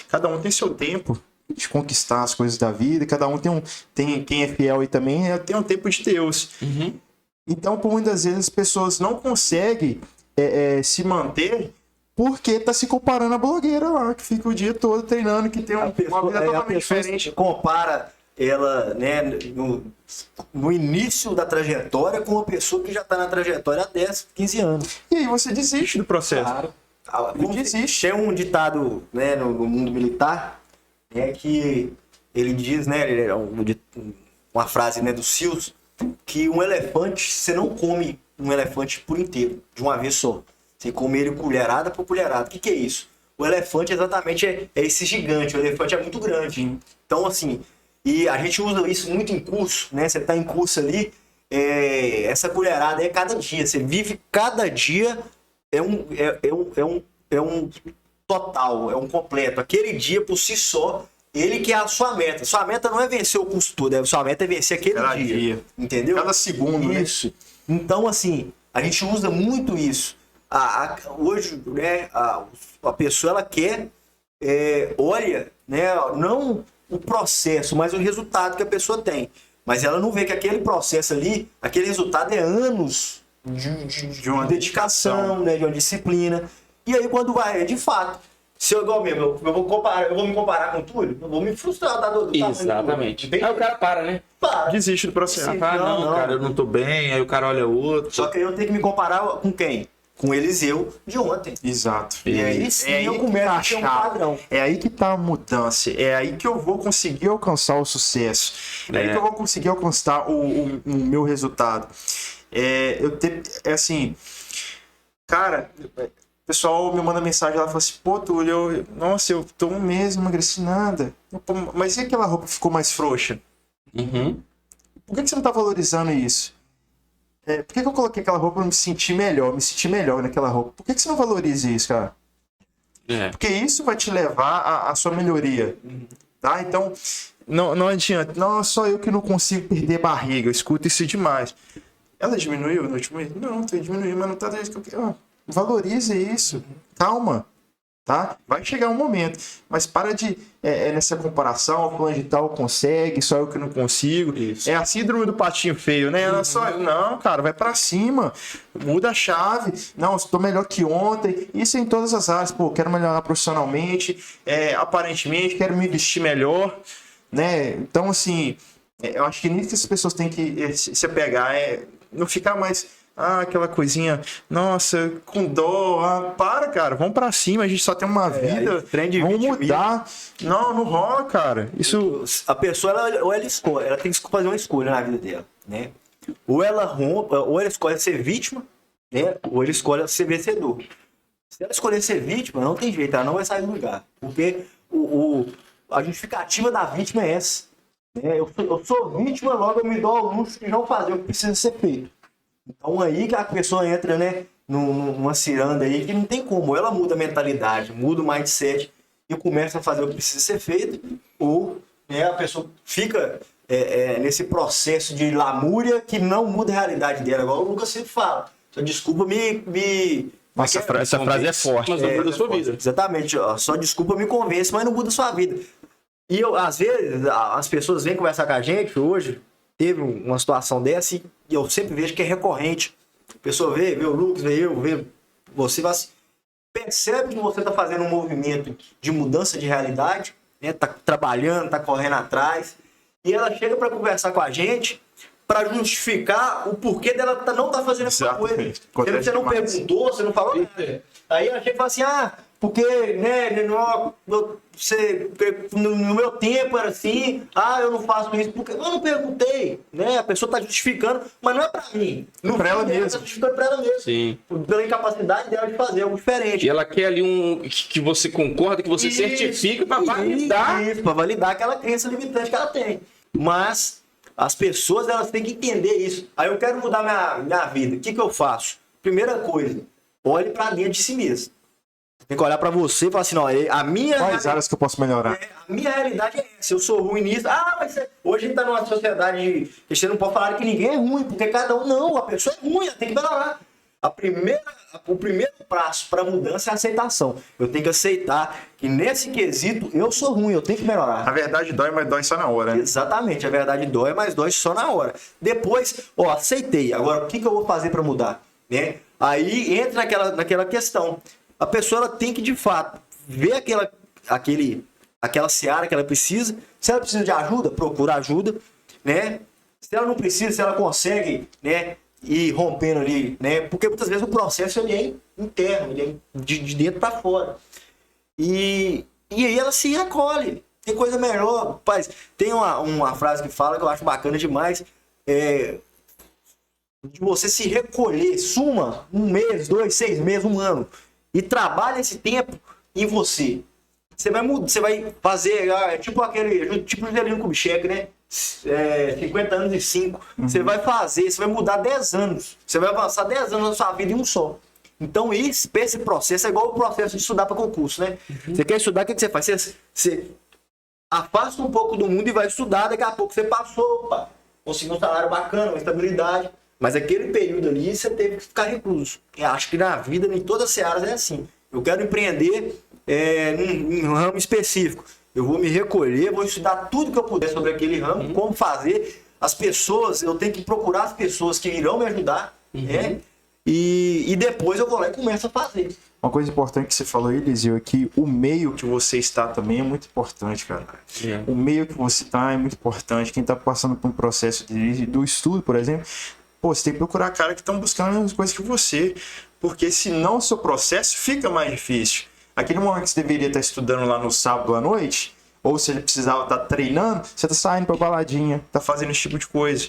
Cada um tem seu tempo de conquistar as coisas da vida, cada um tem quem é fiel aí também, tem um tempo de Deus. Então, por muitas vezes, as pessoas não conseguem se manter porque tá se comparando a blogueira lá, que fica o dia todo treinando, que tem uma vida totalmente diferente. Compara ela, né, no início da trajetória com uma pessoa que já tá na trajetória há 10, 15 anos. E aí você desiste do processo. Claro. Como existe, tem um ditado, né, no mundo militar, que ele diz, né, uma frase, né, do Seals, que um elefante, você não come um elefante por inteiro, de uma vez só. Você come ele colherada por colherada. O que é isso? O elefante exatamente é esse gigante, o elefante é muito grande. Então, assim, e a gente usa isso muito em curso, né? Você tá em curso ali, essa colherada é cada dia. Você vive cada dia, é um total, é um completo. Aquele dia por si só, ele que é a sua meta. Sua meta não é vencer o curso todo, sua meta é vencer aquele dia. Entendeu? Cada segundo, isso. Né? Então, assim, a gente usa muito isso. Hoje, né, a pessoa ela quer, olha, né, não o processo, mas o resultado que a pessoa tem. Mas ela não vê que aquele processo ali, aquele resultado é anos de uma dedicação, né, de uma disciplina. E aí quando vai, de fato, se eu igual mesmo, eu vou me comparar com o Túlio, eu vou me frustrar, tá doido? Exatamente. Aí o cara para, né? Desiste do processo. Não, cara, eu não tô bem, aí o cara olha o outro. Só que eu tenho que me comparar com quem? Com o Eliseu de ontem. Exato. E aí sim eu começo a ter um padrão. É aí que tá a mudança. É aí que eu vou conseguir alcançar o sucesso. É aí que eu vou conseguir alcançar o meu resultado. Assim, cara, o pessoal me manda mensagem lá e fala assim, pô, Túlio, nossa, eu tô um mês, não emagreci nada. Mas e aquela roupa que ficou mais frouxa? Por que você não tá valorizando isso? Por que eu coloquei aquela roupa pra me sentir melhor naquela roupa? Por que você não valoriza isso, cara? Porque isso vai te levar à sua melhoria. Tá? Então, não adianta. Não, só eu que não consigo perder barriga. Eu escuto isso demais. Ela diminuiu no último mês? Não, diminuiu, mas não tá desde que eu quero. Valorize isso. Calma. Tá? Vai chegar um momento, mas para de nessa comparação, o plano de tal consegue, só eu que não consigo. Isso. É a síndrome do patinho feio, né? Não, cara, vai para cima, muda a chave. Não, estou melhor que ontem. Isso em todas as áreas. Pô, quero melhorar profissionalmente, aparentemente, quero me vestir melhor, né? Então, assim, eu acho que nisso que as pessoas têm que se apegar, não ficar mais... aquela coisinha, nossa, com dó, para, cara, vamos pra cima, a gente só tem uma vida, vamos mudar. Não rola, cara. Isso... A pessoa, ela escolhe, ela tem que fazer uma escolha na vida dela, né? Ou ela escolhe ser vítima, né? Ou ela escolhe ser vencedor. Se ela escolher ser vítima, não tem jeito, ela não vai sair do lugar. Porque a justificativa da vítima é essa. Né? Eu sou vítima, logo eu me dou ao luxo de não fazer o que precisa ser feito. Então aí que a pessoa entra, né, numa ciranda aí que não tem como. Ela muda a mentalidade, muda o mindset e começa a fazer o que precisa ser feito. Ou, né, a pessoa fica nesse processo de lamúria que não muda a realidade dela. Igual o Lucas sempre fala. Só desculpa Nossa, essa frase é forte. Mas não muda a sua vida. Exatamente. Ó, só desculpa me convence, mas não muda a sua vida. E às vezes as pessoas vêm conversar com a gente hoje, teve uma situação dessa e eu sempre vejo que é recorrente. A pessoa vê o Lucas, vê eu, vê você, percebe que você está fazendo um movimento de mudança de realidade, né? Tá trabalhando, tá correndo atrás, e ela chega para conversar com a gente para justificar o porquê dela não tá fazendo essa coisa. Você não perguntou, você não falou nada. Aí ela chega e fala assim, porque, né, no meu tempo era assim, eu não faço isso, porque eu não perguntei, né? A pessoa tá justificando, mas não é pra mim. Não pra ela mesma. Tá justificando pra ela mesma. Sim. Pela incapacidade dela de fazer algo diferente. E ela quer ali que você concorda, que você certifica para validar. Isso, pra validar aquela crença limitante que ela tem. Mas as pessoas, elas têm que entender isso. Aí eu quero mudar minha vida. O que eu faço? Primeira coisa, olhe pra dentro de si mesmo. Tem que olhar pra você e falar assim, a minha... Quais áreas que eu posso melhorar? A minha realidade é essa. Eu sou ruim nisso. Mas hoje a gente tá numa sociedade que você não pode falar que ninguém é ruim, porque cada um não. A pessoa é ruim, ela tem que melhorar. O primeiro passo para mudança é a aceitação. Eu tenho que aceitar que nesse quesito eu sou ruim, eu tenho que melhorar. A verdade dói, mas dói só na hora, né? Exatamente, a verdade dói, mas dói só na hora. Depois, aceitei. Agora, o que eu vou fazer para mudar? Né? Aí entra naquela questão. A pessoa ela tem que, de fato, ver aquela seara que ela precisa. Se ela precisa de ajuda, procura ajuda. Né? Se ela não precisa, se ela consegue, né, ir rompendo ali, né? Porque muitas vezes o processo ele é interno, ele é de dentro para fora. E aí ela se recolhe. Tem coisa melhor. Rapaz, tem uma frase que fala que eu acho bacana demais. De você se recolher, suma 1 mês, 2, 6 meses, 1 ano. E trabalha esse tempo em você. Você vai mudar, você vai fazer, tipo o Juscelino Kubitschek, né? 50 anos e 5. Você vai fazer, você vai mudar 10 anos. Você vai avançar 10 anos na sua vida em um só. Então, esse processo é igual o processo de estudar para concurso, né? Você quer estudar, o que você faz? Você afasta um pouco do mundo e vai estudar, daqui a pouco você passou, conseguiu um salário bacana, uma estabilidade. Mas aquele período ali, você teve que ficar recluso. Eu acho que na vida, em todas as searas, é assim. Eu quero empreender num ramo específico. Eu vou me recolher, vou estudar tudo que eu puder sobre aquele ramo, como fazer. As pessoas, eu tenho que procurar as pessoas que irão me ajudar, né? E depois eu vou lá e começo a fazer. Uma coisa importante que você falou aí, Eliseu, é que o meio que você está também é muito importante, cara. O meio que você está é muito importante. Quem está passando por um processo do estudo, por exemplo, você tem que procurar cara que estão buscando as mesmas coisas que você. Porque senão o seu processo fica mais difícil. Aquele momento que você deveria estar estudando lá no sábado à noite, ou se ele precisava estar treinando, você está saindo para baladinha, está fazendo esse tipo de coisa.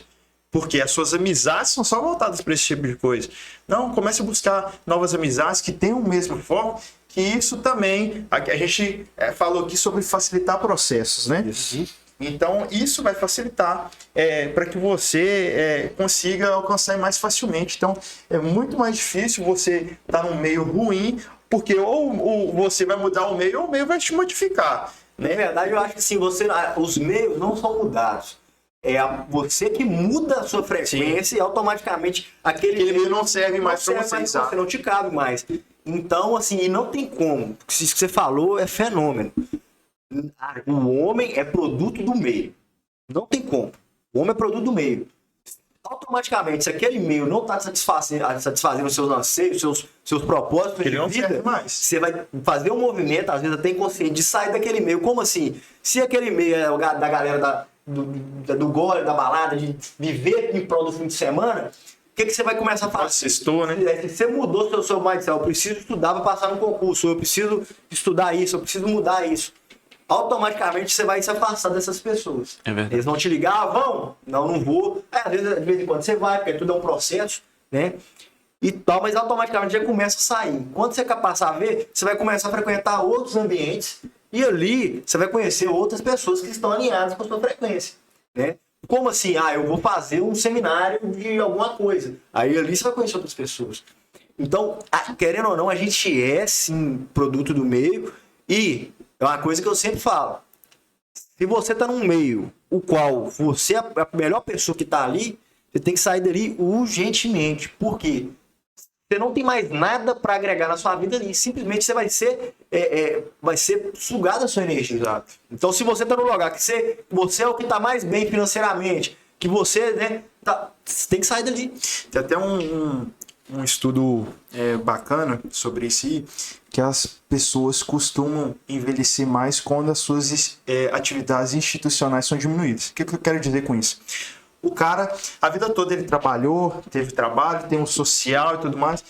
Porque as suas amizades são só voltadas para esse tipo de coisa. Não, comece a buscar novas amizades que tenham o mesmo foco, que isso também, a gente falou aqui sobre facilitar processos, né? Isso. Então, isso vai facilitar para que você consiga alcançar mais facilmente. Então, é muito mais difícil você estar num meio ruim, porque ou você vai mudar o meio, ou o meio vai te modificar. Na verdade, eu acho que sim, os meios não são mudados. É você que muda a sua frequência e automaticamente aquele meio não serve mais para você. Você não te cabe mais. Então, assim, e não tem como. Isso que você falou é fenômeno. O homem é produto do meio. Não tem como. O homem é produto do meio. Automaticamente, se aquele meio não está satisfazendo os seus anseios, seus propósitos de vida, você vai fazer um movimento, às vezes até inconsciente, de sair daquele meio. Como assim? Se aquele meio é da galera do gole, da balada, de viver em prol do fim de semana, o que você vai começar a fazer? Sextou, né? Se você mudou seu mindset, eu preciso estudar para passar no concurso, eu preciso estudar isso, eu preciso mudar isso. Automaticamente você vai se afastar dessas pessoas. É verdade. Eles vão te ligar, vão? Não vou. Às vezes, de vez em quando você vai, porque tudo é um processo, né? E tal, mas automaticamente já começa a sair. Quando você passar a ver, você vai começar a frequentar outros ambientes e ali você vai conhecer outras pessoas que estão alinhadas com a sua frequência, né? Como assim? Eu vou fazer um seminário de alguma coisa. Aí ali você vai conhecer outras pessoas. Então, querendo ou não, a gente é sim produto do meio e é uma coisa que eu sempre falo. Se você está num meio o qual você é a melhor pessoa que está ali, você tem que sair dali urgentemente. Por quê? Você não tem mais nada para agregar na sua vida ali. Simplesmente você vai ser sugado a sua energia. Exato. Então, se você está no lugar que você é o que está mais bem financeiramente, que você, né, você tem que sair dali. Tem até um estudo bacana sobre isso aí, que as pessoas costumam envelhecer mais quando as suas atividades institucionais são diminuídas. O que eu quero dizer com isso? O cara, a vida toda ele trabalhou, teve trabalho, tem um social e tudo mais,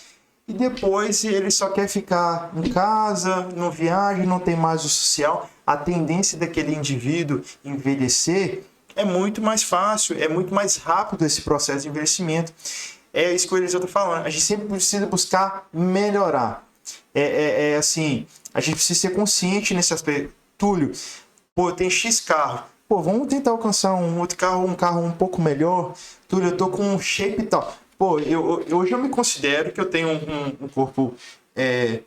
e depois ele só quer ficar em casa, não viaja, não tem mais o social. A tendência daquele indivíduo envelhecer é muito mais fácil, é muito mais rápido esse processo de envelhecimento. É isso que o Eliseu está falando. A gente sempre precisa buscar melhorar. Assim, a gente precisa ser consciente nesse aspecto. Túlio, pô, tem X carro. Pô, vamos tentar alcançar um outro carro, um carro um pouco melhor. Túlio, eu tô com um shape e tal. Pô, hoje eu me considero que eu tenho um corpo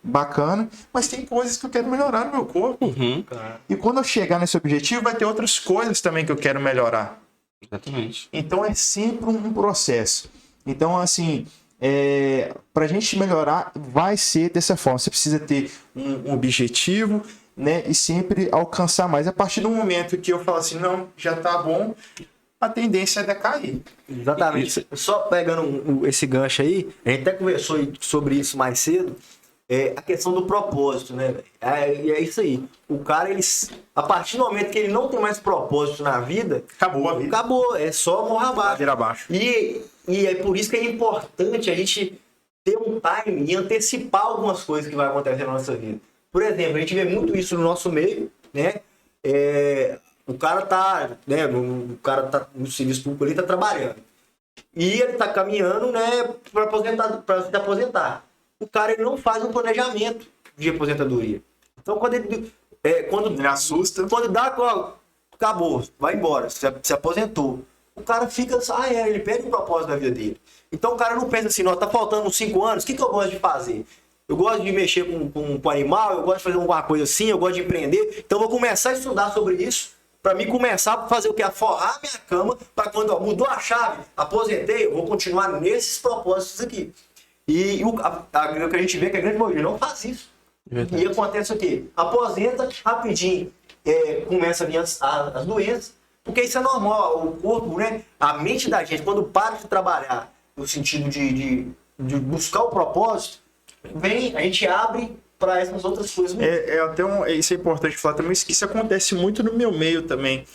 bacana, mas tem coisas que eu quero melhorar no meu corpo. E quando eu chegar nesse objetivo, vai ter outras coisas também que eu quero melhorar. Exatamente. Então é sempre um processo. Então, assim, para a gente melhorar, vai ser dessa forma. Você precisa ter um objetivo, né? E sempre alcançar mais. A partir do momento que eu falo assim, não, já tá bom, a tendência é decair. Exatamente. Só pegando esse gancho aí, a gente até conversou sobre isso mais cedo, a questão do propósito, né, velho? E é isso aí. O cara, a partir do momento que ele não tem mais propósito na vida, Acabou a vida. acabou, é só morrer abaixo. Ladeira abaixo. E é por isso que é importante a gente ter um time e antecipar algumas coisas que vai acontecer na nossa vida. Por exemplo, a gente vê muito isso no nosso meio, né? O cara tá, né? O cara tá no serviço público, ele tá trabalhando. E ele tá caminhando, né, para se aposentar. O cara, ele não faz um planejamento de aposentadoria. Então, quando ele assusta. quando dá, acabou, vai embora, se aposentou. O cara fica, ele perde o propósito da vida dele. Então o cara não pensa assim, tá faltando uns 5 anos, o que eu gosto de fazer? Eu gosto de mexer com animal, eu gosto de fazer alguma coisa assim, eu gosto de empreender. Então eu vou começar a estudar sobre isso, para mim começar a fazer o que? A forrar minha cama, para quando mudou a chave, aposentei, eu vou continuar nesses propósitos aqui. E o que a gente vê é que a grande maioria não faz isso. E acontece o quê? Aposenta rapidinho, começa a vir as doenças. Porque isso é normal, o corpo, né? A mente da gente, quando para de trabalhar no sentido de buscar o propósito, a gente abre para essas outras coisas. Isso é importante falar também, isso acontece muito no meu meio também.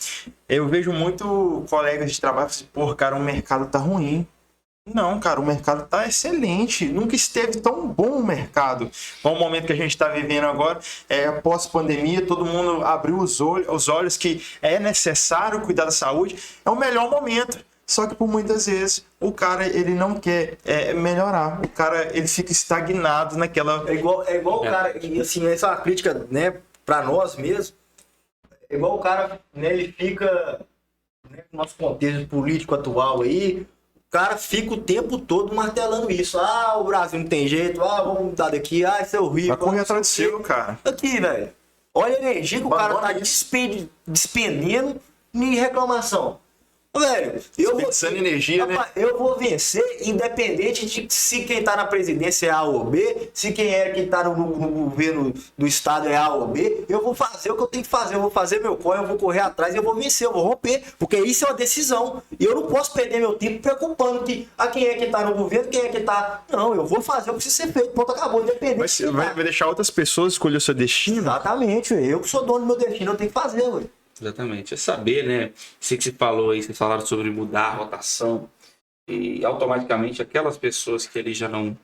Eu vejo muito colegas de trabalho assim, pô, cara, o mercado tá ruim. Não, cara, o mercado tá excelente. Nunca esteve tão bom o mercado. No momento que a gente está vivendo agora, pós-pandemia, todo mundo abriu os olhos que é necessário cuidar da saúde. É o melhor momento. Só que por muitas vezes o cara ele não quer melhorar. O cara ele fica estagnado naquela. É igual o cara, e assim, essa é uma crítica, né, para nós mesmos. É igual o cara, né, ele fica, né, no nosso contexto político atual aí. O cara fica o tempo todo martelando isso. O Brasil não tem jeito. Vamos mudar daqui. Isso é horrível. Vai correr atrás do seu, cara. Aqui, velho. Olha a energia que o cara tá despendendo em reclamação. Velho, energia, né? Eu vou vencer independente de se quem tá na presidência é A ou B, se quem tá no governo do estado é A ou B. Eu vou fazer o que eu tenho que fazer, eu vou fazer meu corre, eu vou correr atrás, eu vou vencer, eu vou romper, porque isso é uma decisão. E eu não posso perder meu tempo preocupando quem é que tá no governo, quem é que tá... Não, eu vou fazer o que precisa ser feito, pronto, acabou, independente. Vai deixar outras pessoas escolher o seu destino? Exatamente, eu que sou dono do meu destino, eu tenho que fazer, velho. Exatamente. É saber, né? Sei que você falou aí, vocês falaram sobre mudar a rotação e automaticamente aquelas pessoas que ali já não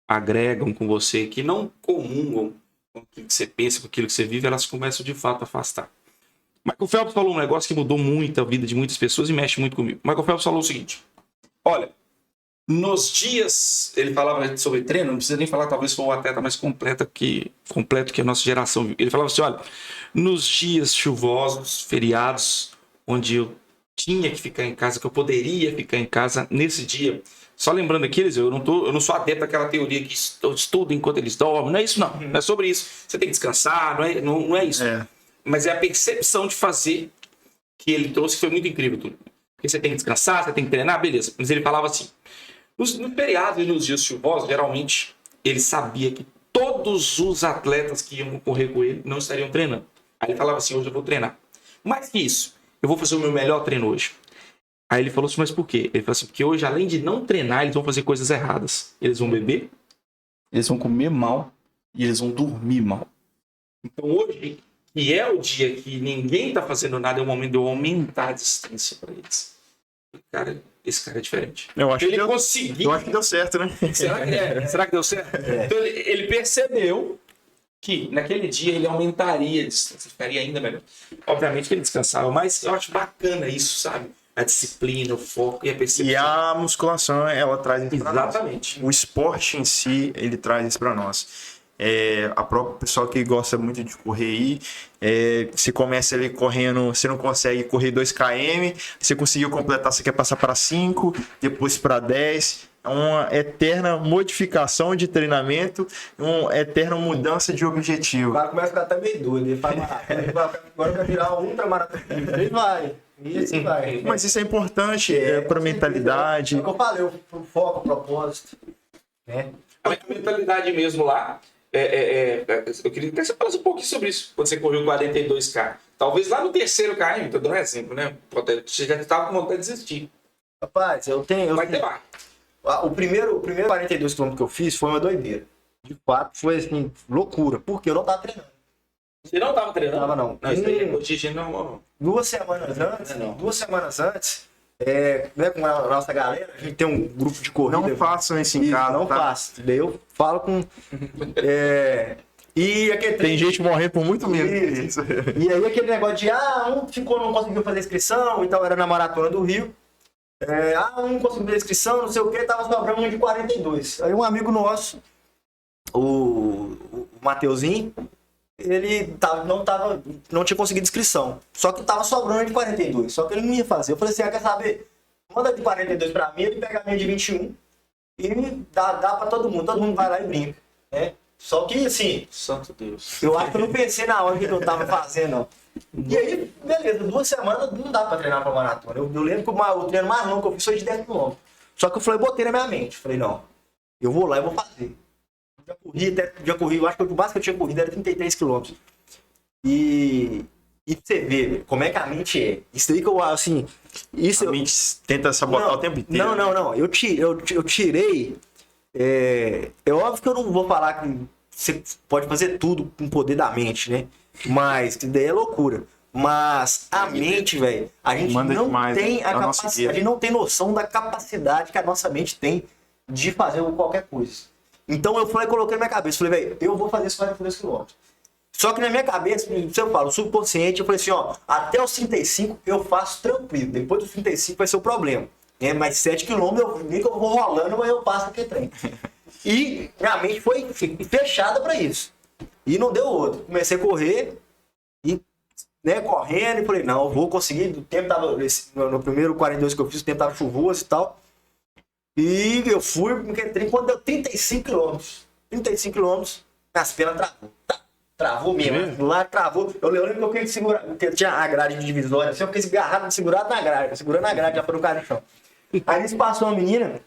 agregam com você, que não comungam com aquilo que você pensa, com aquilo que você vive, elas começam de fato a afastar. Michael Phelps falou um negócio que mudou muito a vida de muitas pessoas e mexe muito comigo. Michael Phelps falou o seguinte: olha, nos dias, ele falava sobre treino, não precisa nem falar, talvez foi o atleta mais completo que a nossa geração viu. Ele falava assim, olha, nos dias chuvosos, feriados, onde eu tinha que ficar em casa, que eu poderia ficar em casa nesse dia. Só lembrando aqui, eu não sou adepto àquela teoria que eu estudo enquanto eles dormem, não é isso não, não é sobre isso. Você tem que descansar, não é isso. Mas é a percepção de fazer que ele trouxe que foi muito incrível tudo. Porque você tem que descansar, você tem que treinar, beleza. Mas ele falava assim, no feriado e nos dias chuvosos, geralmente, ele sabia que todos os atletas que iam correr com ele não estariam treinando. Aí ele falava assim, hoje eu vou treinar. Mais que isso, eu vou fazer o meu melhor treino hoje. Aí ele falou assim, mas por quê? Ele falou assim, porque hoje, além de não treinar, eles vão fazer coisas erradas. Eles vão beber, eles vão comer mal e eles vão dormir mal. Então hoje, que é o dia que ninguém tá fazendo nada, é o momento de eu aumentar a distância para eles. Cara, esse cara é diferente. Eu acho, Ele que deu, conseguiu. eu acho que deu certo, né? Será que é? Será que deu certo? Então ele percebeu que naquele dia ele aumentaria a distância, ficaria ainda melhor. Obviamente que ele descansava, mas eu acho bacana isso, sabe? A disciplina, o foco e a percepção. E a musculação, ela traz isso pra nós. Exatamente. O esporte em si, ele traz isso para nós. A própria pessoa que gosta muito de correr aí, você começa ali correndo, você não consegue correr 2 km, você conseguiu completar, você quer passar para 5, depois para 10. É uma eterna modificação de treinamento, uma eterna mudança de O objetivo. cara começa a ficar até meio doido. Ele fala, agora vai virar um ultramaratona. Ele vai. E assim vai. Mas isso é importante para a É mentalidade. o que eu falei, o foco, o propósito. Né? A mentalidade mesmo lá, eu queria que você falasse um pouquinho sobre isso, quando você correu 42K. Talvez lá no terceiro KM, tô dando um exemplo, né? Você já estava com vontade de desistir. Rapaz, eu tenho. Vai ter mais. O primeiro 42 km que eu fiz foi uma doideira. De fato, foi assim, loucura. Porque eu não tava treinando. Você não estava treinando? Não. Não, isso aí é notícia não. 2 semanas antes, Não. 2 semanas antes, né, com a nossa galera, a gente tem um grupo de corrida. Não façam isso em Isso, casa. não tá? faço. Daí eu falo com. E aquele Tem gente morrendo por muito menos que isso. E aí aquele negócio de não conseguiu fazer inscrição, então era na Maratona do Rio. Um conseguiu fazer inscrição, não sei o que, tava sobrando um de 42. Aí um amigo nosso, o Mateuzinho, ele não tinha conseguido inscrição. Só que tava sobrando de 42. Só que ele não ia fazer. Eu falei assim, quer saber? Manda de 42 pra mim, ele pega a minha de 21 e dá pra todo mundo vai lá e brinca. Né? Só que assim, Santo Deus. eu acho que eu não pensei na hora que eu tava fazendo, não. E aí, beleza, 2 semanas não dá pra treinar pra maratona. Eu lembro que o treino mais longo que eu fiz foi de 10 km. Só que eu falei, botei na minha mente. Falei, não, eu vou lá e vou fazer. Já corri, eu acho que o máximo que eu tinha corrido era 33 km. E você vê como é que a mente é. Isso aí que eu, assim... A mente tenta sabotar o tempo inteiro. Não. Eu tirei... É óbvio que eu não vou falar que você pode fazer tudo com o poder da mente, né? Mas, que daí é loucura. Mas a mente, velho, a gente Manda não demais, tem né? a A nossa capacidade, guia. a gente não tem noção da capacidade que a nossa mente tem de fazer qualquer coisa. Então eu falei, coloquei na minha cabeça, falei, velho, eu vou fazer esse 42 km. Só que na minha cabeça, se eu falo, subconsciente, eu falei assim, até os 35 eu faço tranquilo, depois dos 35 vai ser o problema. Mais 7 km, nem que eu vou rolando, mas eu passo aquele trem. E minha mente foi fechada pra isso. E não deu outro. Comecei a correr e, correndo, e falei, não, eu vou conseguir. O tempo tava, no primeiro 42 que eu fiz, o tempo tava chuvoso e tal. E eu fui, quando deu 35 km. 35 km, minhas pernas travou. Travou mesmo. Lá travou. Eu lembro que eu fiquei segurado, porque tinha a grade de divisória, assim, eu fiquei agarrado, segurado na grade, segurando a grade, já foi no cara no chão. Aí eles passou uma menina,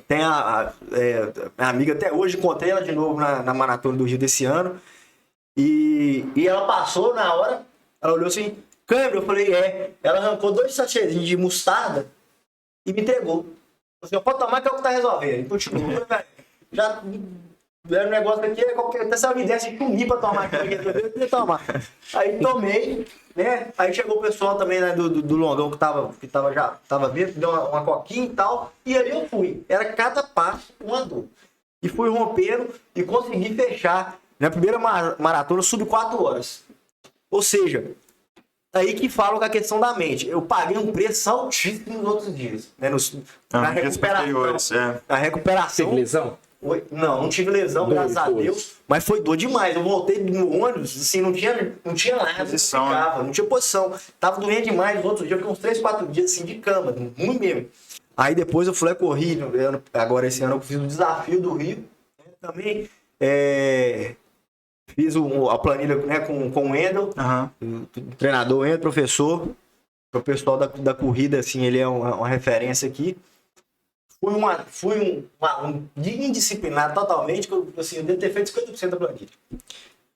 tem minha amiga até hoje, encontrei ela de novo na Maratona do Rio desse ano. E ela passou na hora, ela olhou assim, câmbio, eu falei, Ela arrancou 2 sachêzinhos de mostarda e me entregou. Falei assim, pode tomar que é o que tá resolvendo. E continua, velho. Já era um negócio aqui, até se ela me desse chumbi pra tomar aqui, eu queria tomar. Aí tomei, né? Aí chegou o pessoal também, né, do Longão que já tava vendo, deu uma coquinha e tal. E ali eu fui. Era cada passo uma dor. E fui rompendo e consegui fechar. Na primeira maratona, sub 4 horas. Ou seja, aí que falo com a questão da mente. Eu paguei um preço altíssimo nos outros dias. Né? Na recuperação. Na recuperação. Teve lesão? Não tive lesão, graças a Deus. Mas foi dor demais. Eu voltei no ônibus, assim, não tinha nada. Posição, não tinha posição. Tava doendo demais. Nos outros dias, eu fiquei uns 3, 4 dias assim de cama, ruim mesmo. Aí depois eu fui corri. Agora esse ano eu fiz o desafio do Rio. Também fiz a planilha, né, com o Wendel, o treinador Wendel, professor. O pessoal da corrida, assim, ele é uma referência aqui. Fui indisciplinado totalmente, que eu devo ter feito 50% da planilha.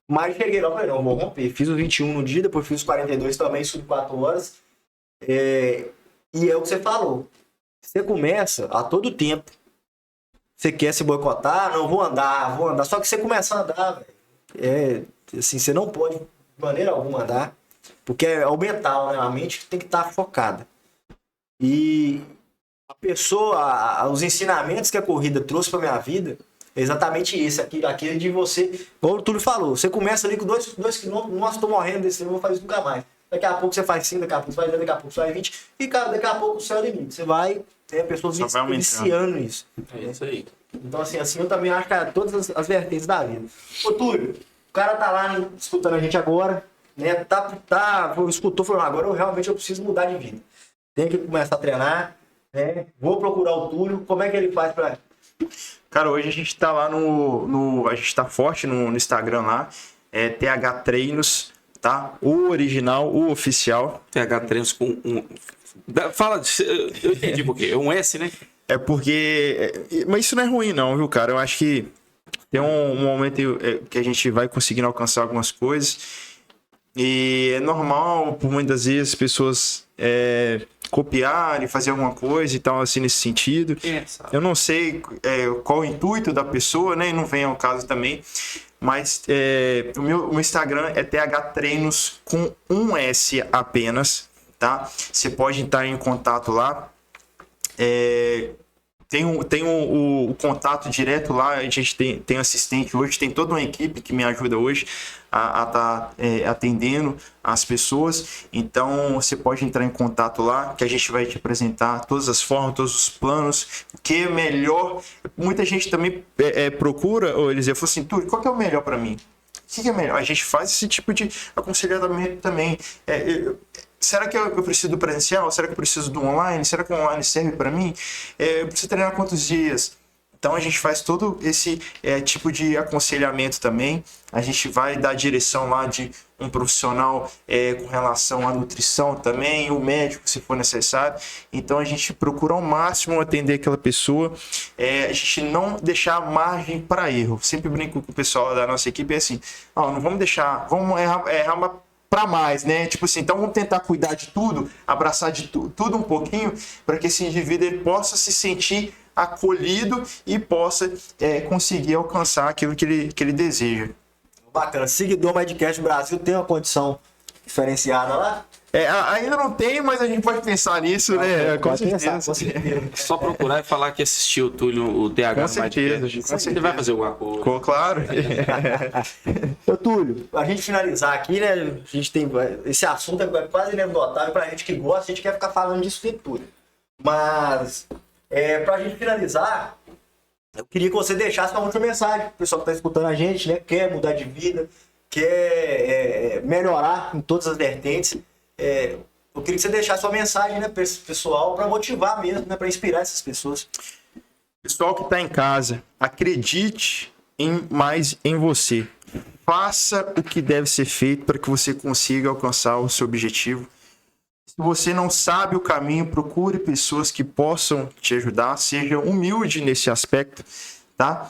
Mas cheguei lá e falei, não, vou romper. Fiz os 21 no dia, depois fiz os 42 também, sub 4 horas. E E é o que você falou. Você começa a todo tempo. Você quer se boicotar? Não, vou andar. Só que você começa a andar, velho. Assim, você não pode, de maneira alguma, andar. Porque é o mental, né? A mente tem que estar focada. E a pessoa, os ensinamentos que a corrida trouxe pra minha vida é exatamente isso. Aquele de você, como o Túlio falou, você começa ali com 2 quilômetros, nossa, tô morrendo desse, eu não vou fazer isso nunca mais. Daqui a pouco você faz 5, daqui a pouco você faz 10, daqui a pouco você faz 20, e cara, daqui a pouco o céu é o limite. Você vai, tem a pessoa viciando nisso. É isso aí. Então, assim eu também acho que todas as vertentes da vida. Ô, Túlio, o cara tá lá escutando a gente agora, né? Escutou, falando, agora eu preciso mudar de vida. Tem que começar a treinar, né? Vou procurar o Túlio, como é que ele faz pra... Cara, hoje a gente tá lá a gente tá forte no Instagram lá, TH Treinos, tá? O original, o oficial. TH Treinos com Fala, eu entendi por quê. É um S, né? É porque... Mas isso não é ruim não, viu, cara? Eu acho que tem um momento que a gente vai conseguindo alcançar algumas coisas e é normal, por muitas vezes, pessoas copiarem, fazer alguma coisa e tal, assim, nesse sentido. Eu não sei qual o intuito da pessoa, né? Não vem ao caso também. Mas o meu Instagram é TH Treinos com um S apenas, tá? Você pode entrar em contato lá. Tem o contato direto lá, a gente tem assistente hoje, tem toda uma equipe que me ajuda hoje a estar atendendo as pessoas. Então você pode entrar em contato lá, que a gente vai te apresentar todas as formas, todos os planos, o que é melhor. Muita gente também procura, ou eles falam assim, Túlio, qual que é o melhor para mim? O que é melhor? A gente faz esse tipo de aconselhamento também. Será que eu preciso do presencial? Será que eu preciso do online? Será que o online serve para mim? Eu preciso treinar quantos dias? Então a gente faz todo esse tipo de aconselhamento também. A gente vai dar direção lá de um profissional com relação à nutrição também, o médico se for necessário. Então a gente procura ao máximo atender aquela pessoa. A gente não deixar margem para erro. Sempre brinco com o pessoal da nossa equipe, assim, não vamos deixar, vamos errar uma para mais, né? Tipo assim, então vamos tentar cuidar de tudo, abraçar de tudo um pouquinho, para que esse indivíduo ele possa se sentir acolhido e possa conseguir alcançar aquilo que ele deseja. Bacana. Seguidor Medcast Brasil tem uma condição diferenciada lá? Ainda não tem, mas a gente pode pensar nisso, né? Com certeza. Só procurar e falar que assistiu o Túlio, o TH. Com certeza, gente. Ele vai fazer alguma coisa. Claro. Ô, Túlio, a gente finalizar aqui, né? A gente tem... Esse assunto é quase inesgotável pra gente que gosta, a gente quer ficar falando disso o tempo todo. Mas, pra gente finalizar, eu queria que você deixasse uma última mensagem pro pessoal que tá escutando a gente, né? Quer mudar de vida, quer melhorar em todas as vertentes. Eu queria que você deixasse uma mensagem, né, pessoal, para motivar mesmo, né, para inspirar essas pessoas. Pessoal que está em casa, acredite mais em você. Faça o que deve ser feito para que você consiga alcançar o seu objetivo. Se você não sabe o caminho, procure pessoas que possam te ajudar. Seja humilde nesse aspecto, tá?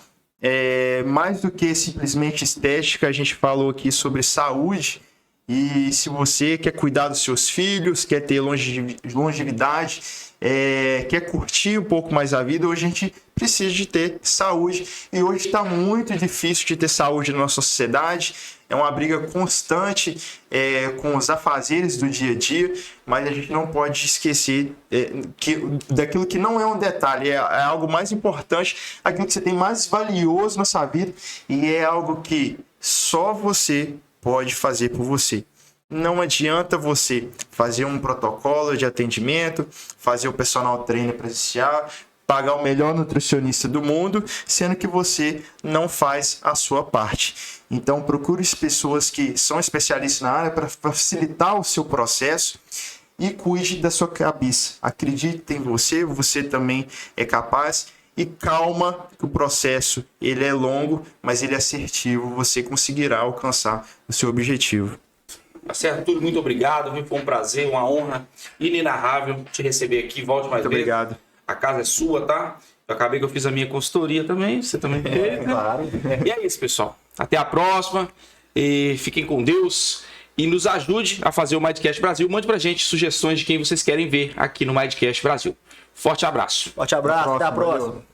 Mais do que simplesmente estética, a gente falou aqui sobre saúde. E se você quer cuidar dos seus filhos, quer ter longevidade, quer curtir um pouco mais a vida, hoje a gente precisa de ter saúde. E hoje está muito difícil de ter saúde na nossa sociedade. É uma briga constante com os afazeres do dia a dia, mas a gente não pode esquecer daquilo que não é um detalhe, é algo mais importante, aquilo que você tem mais valioso na sua vida, e é algo que só você pode fazer por você. Não adianta você fazer um protocolo de atendimento, fazer o personal trainer presencial, pagar o melhor nutricionista do mundo, sendo que você não faz a sua parte. Então procure pessoas que são especialistas na área para facilitar o seu processo e cuide da sua cabeça. Acredite em você, você também é capaz. E calma, que o processo ele é longo, mas ele é assertivo. Você conseguirá alcançar o seu objetivo. Tá certo, Túlio, muito obrigado. Foi um prazer, uma honra inenarrável te receber aqui. Volte mais vezes. Muito obrigado. A casa é sua, tá? Eu acabei que eu fiz a minha consultoria também. Você também fez, né? Claro. E é isso, pessoal. Até a próxima. E fiquem com Deus. e nos ajude a fazer o Mindcast Brasil. Mande pra gente sugestões de quem vocês querem ver aqui no Mindcast Brasil. Forte abraço. Forte abraço, até a próxima. Valeu.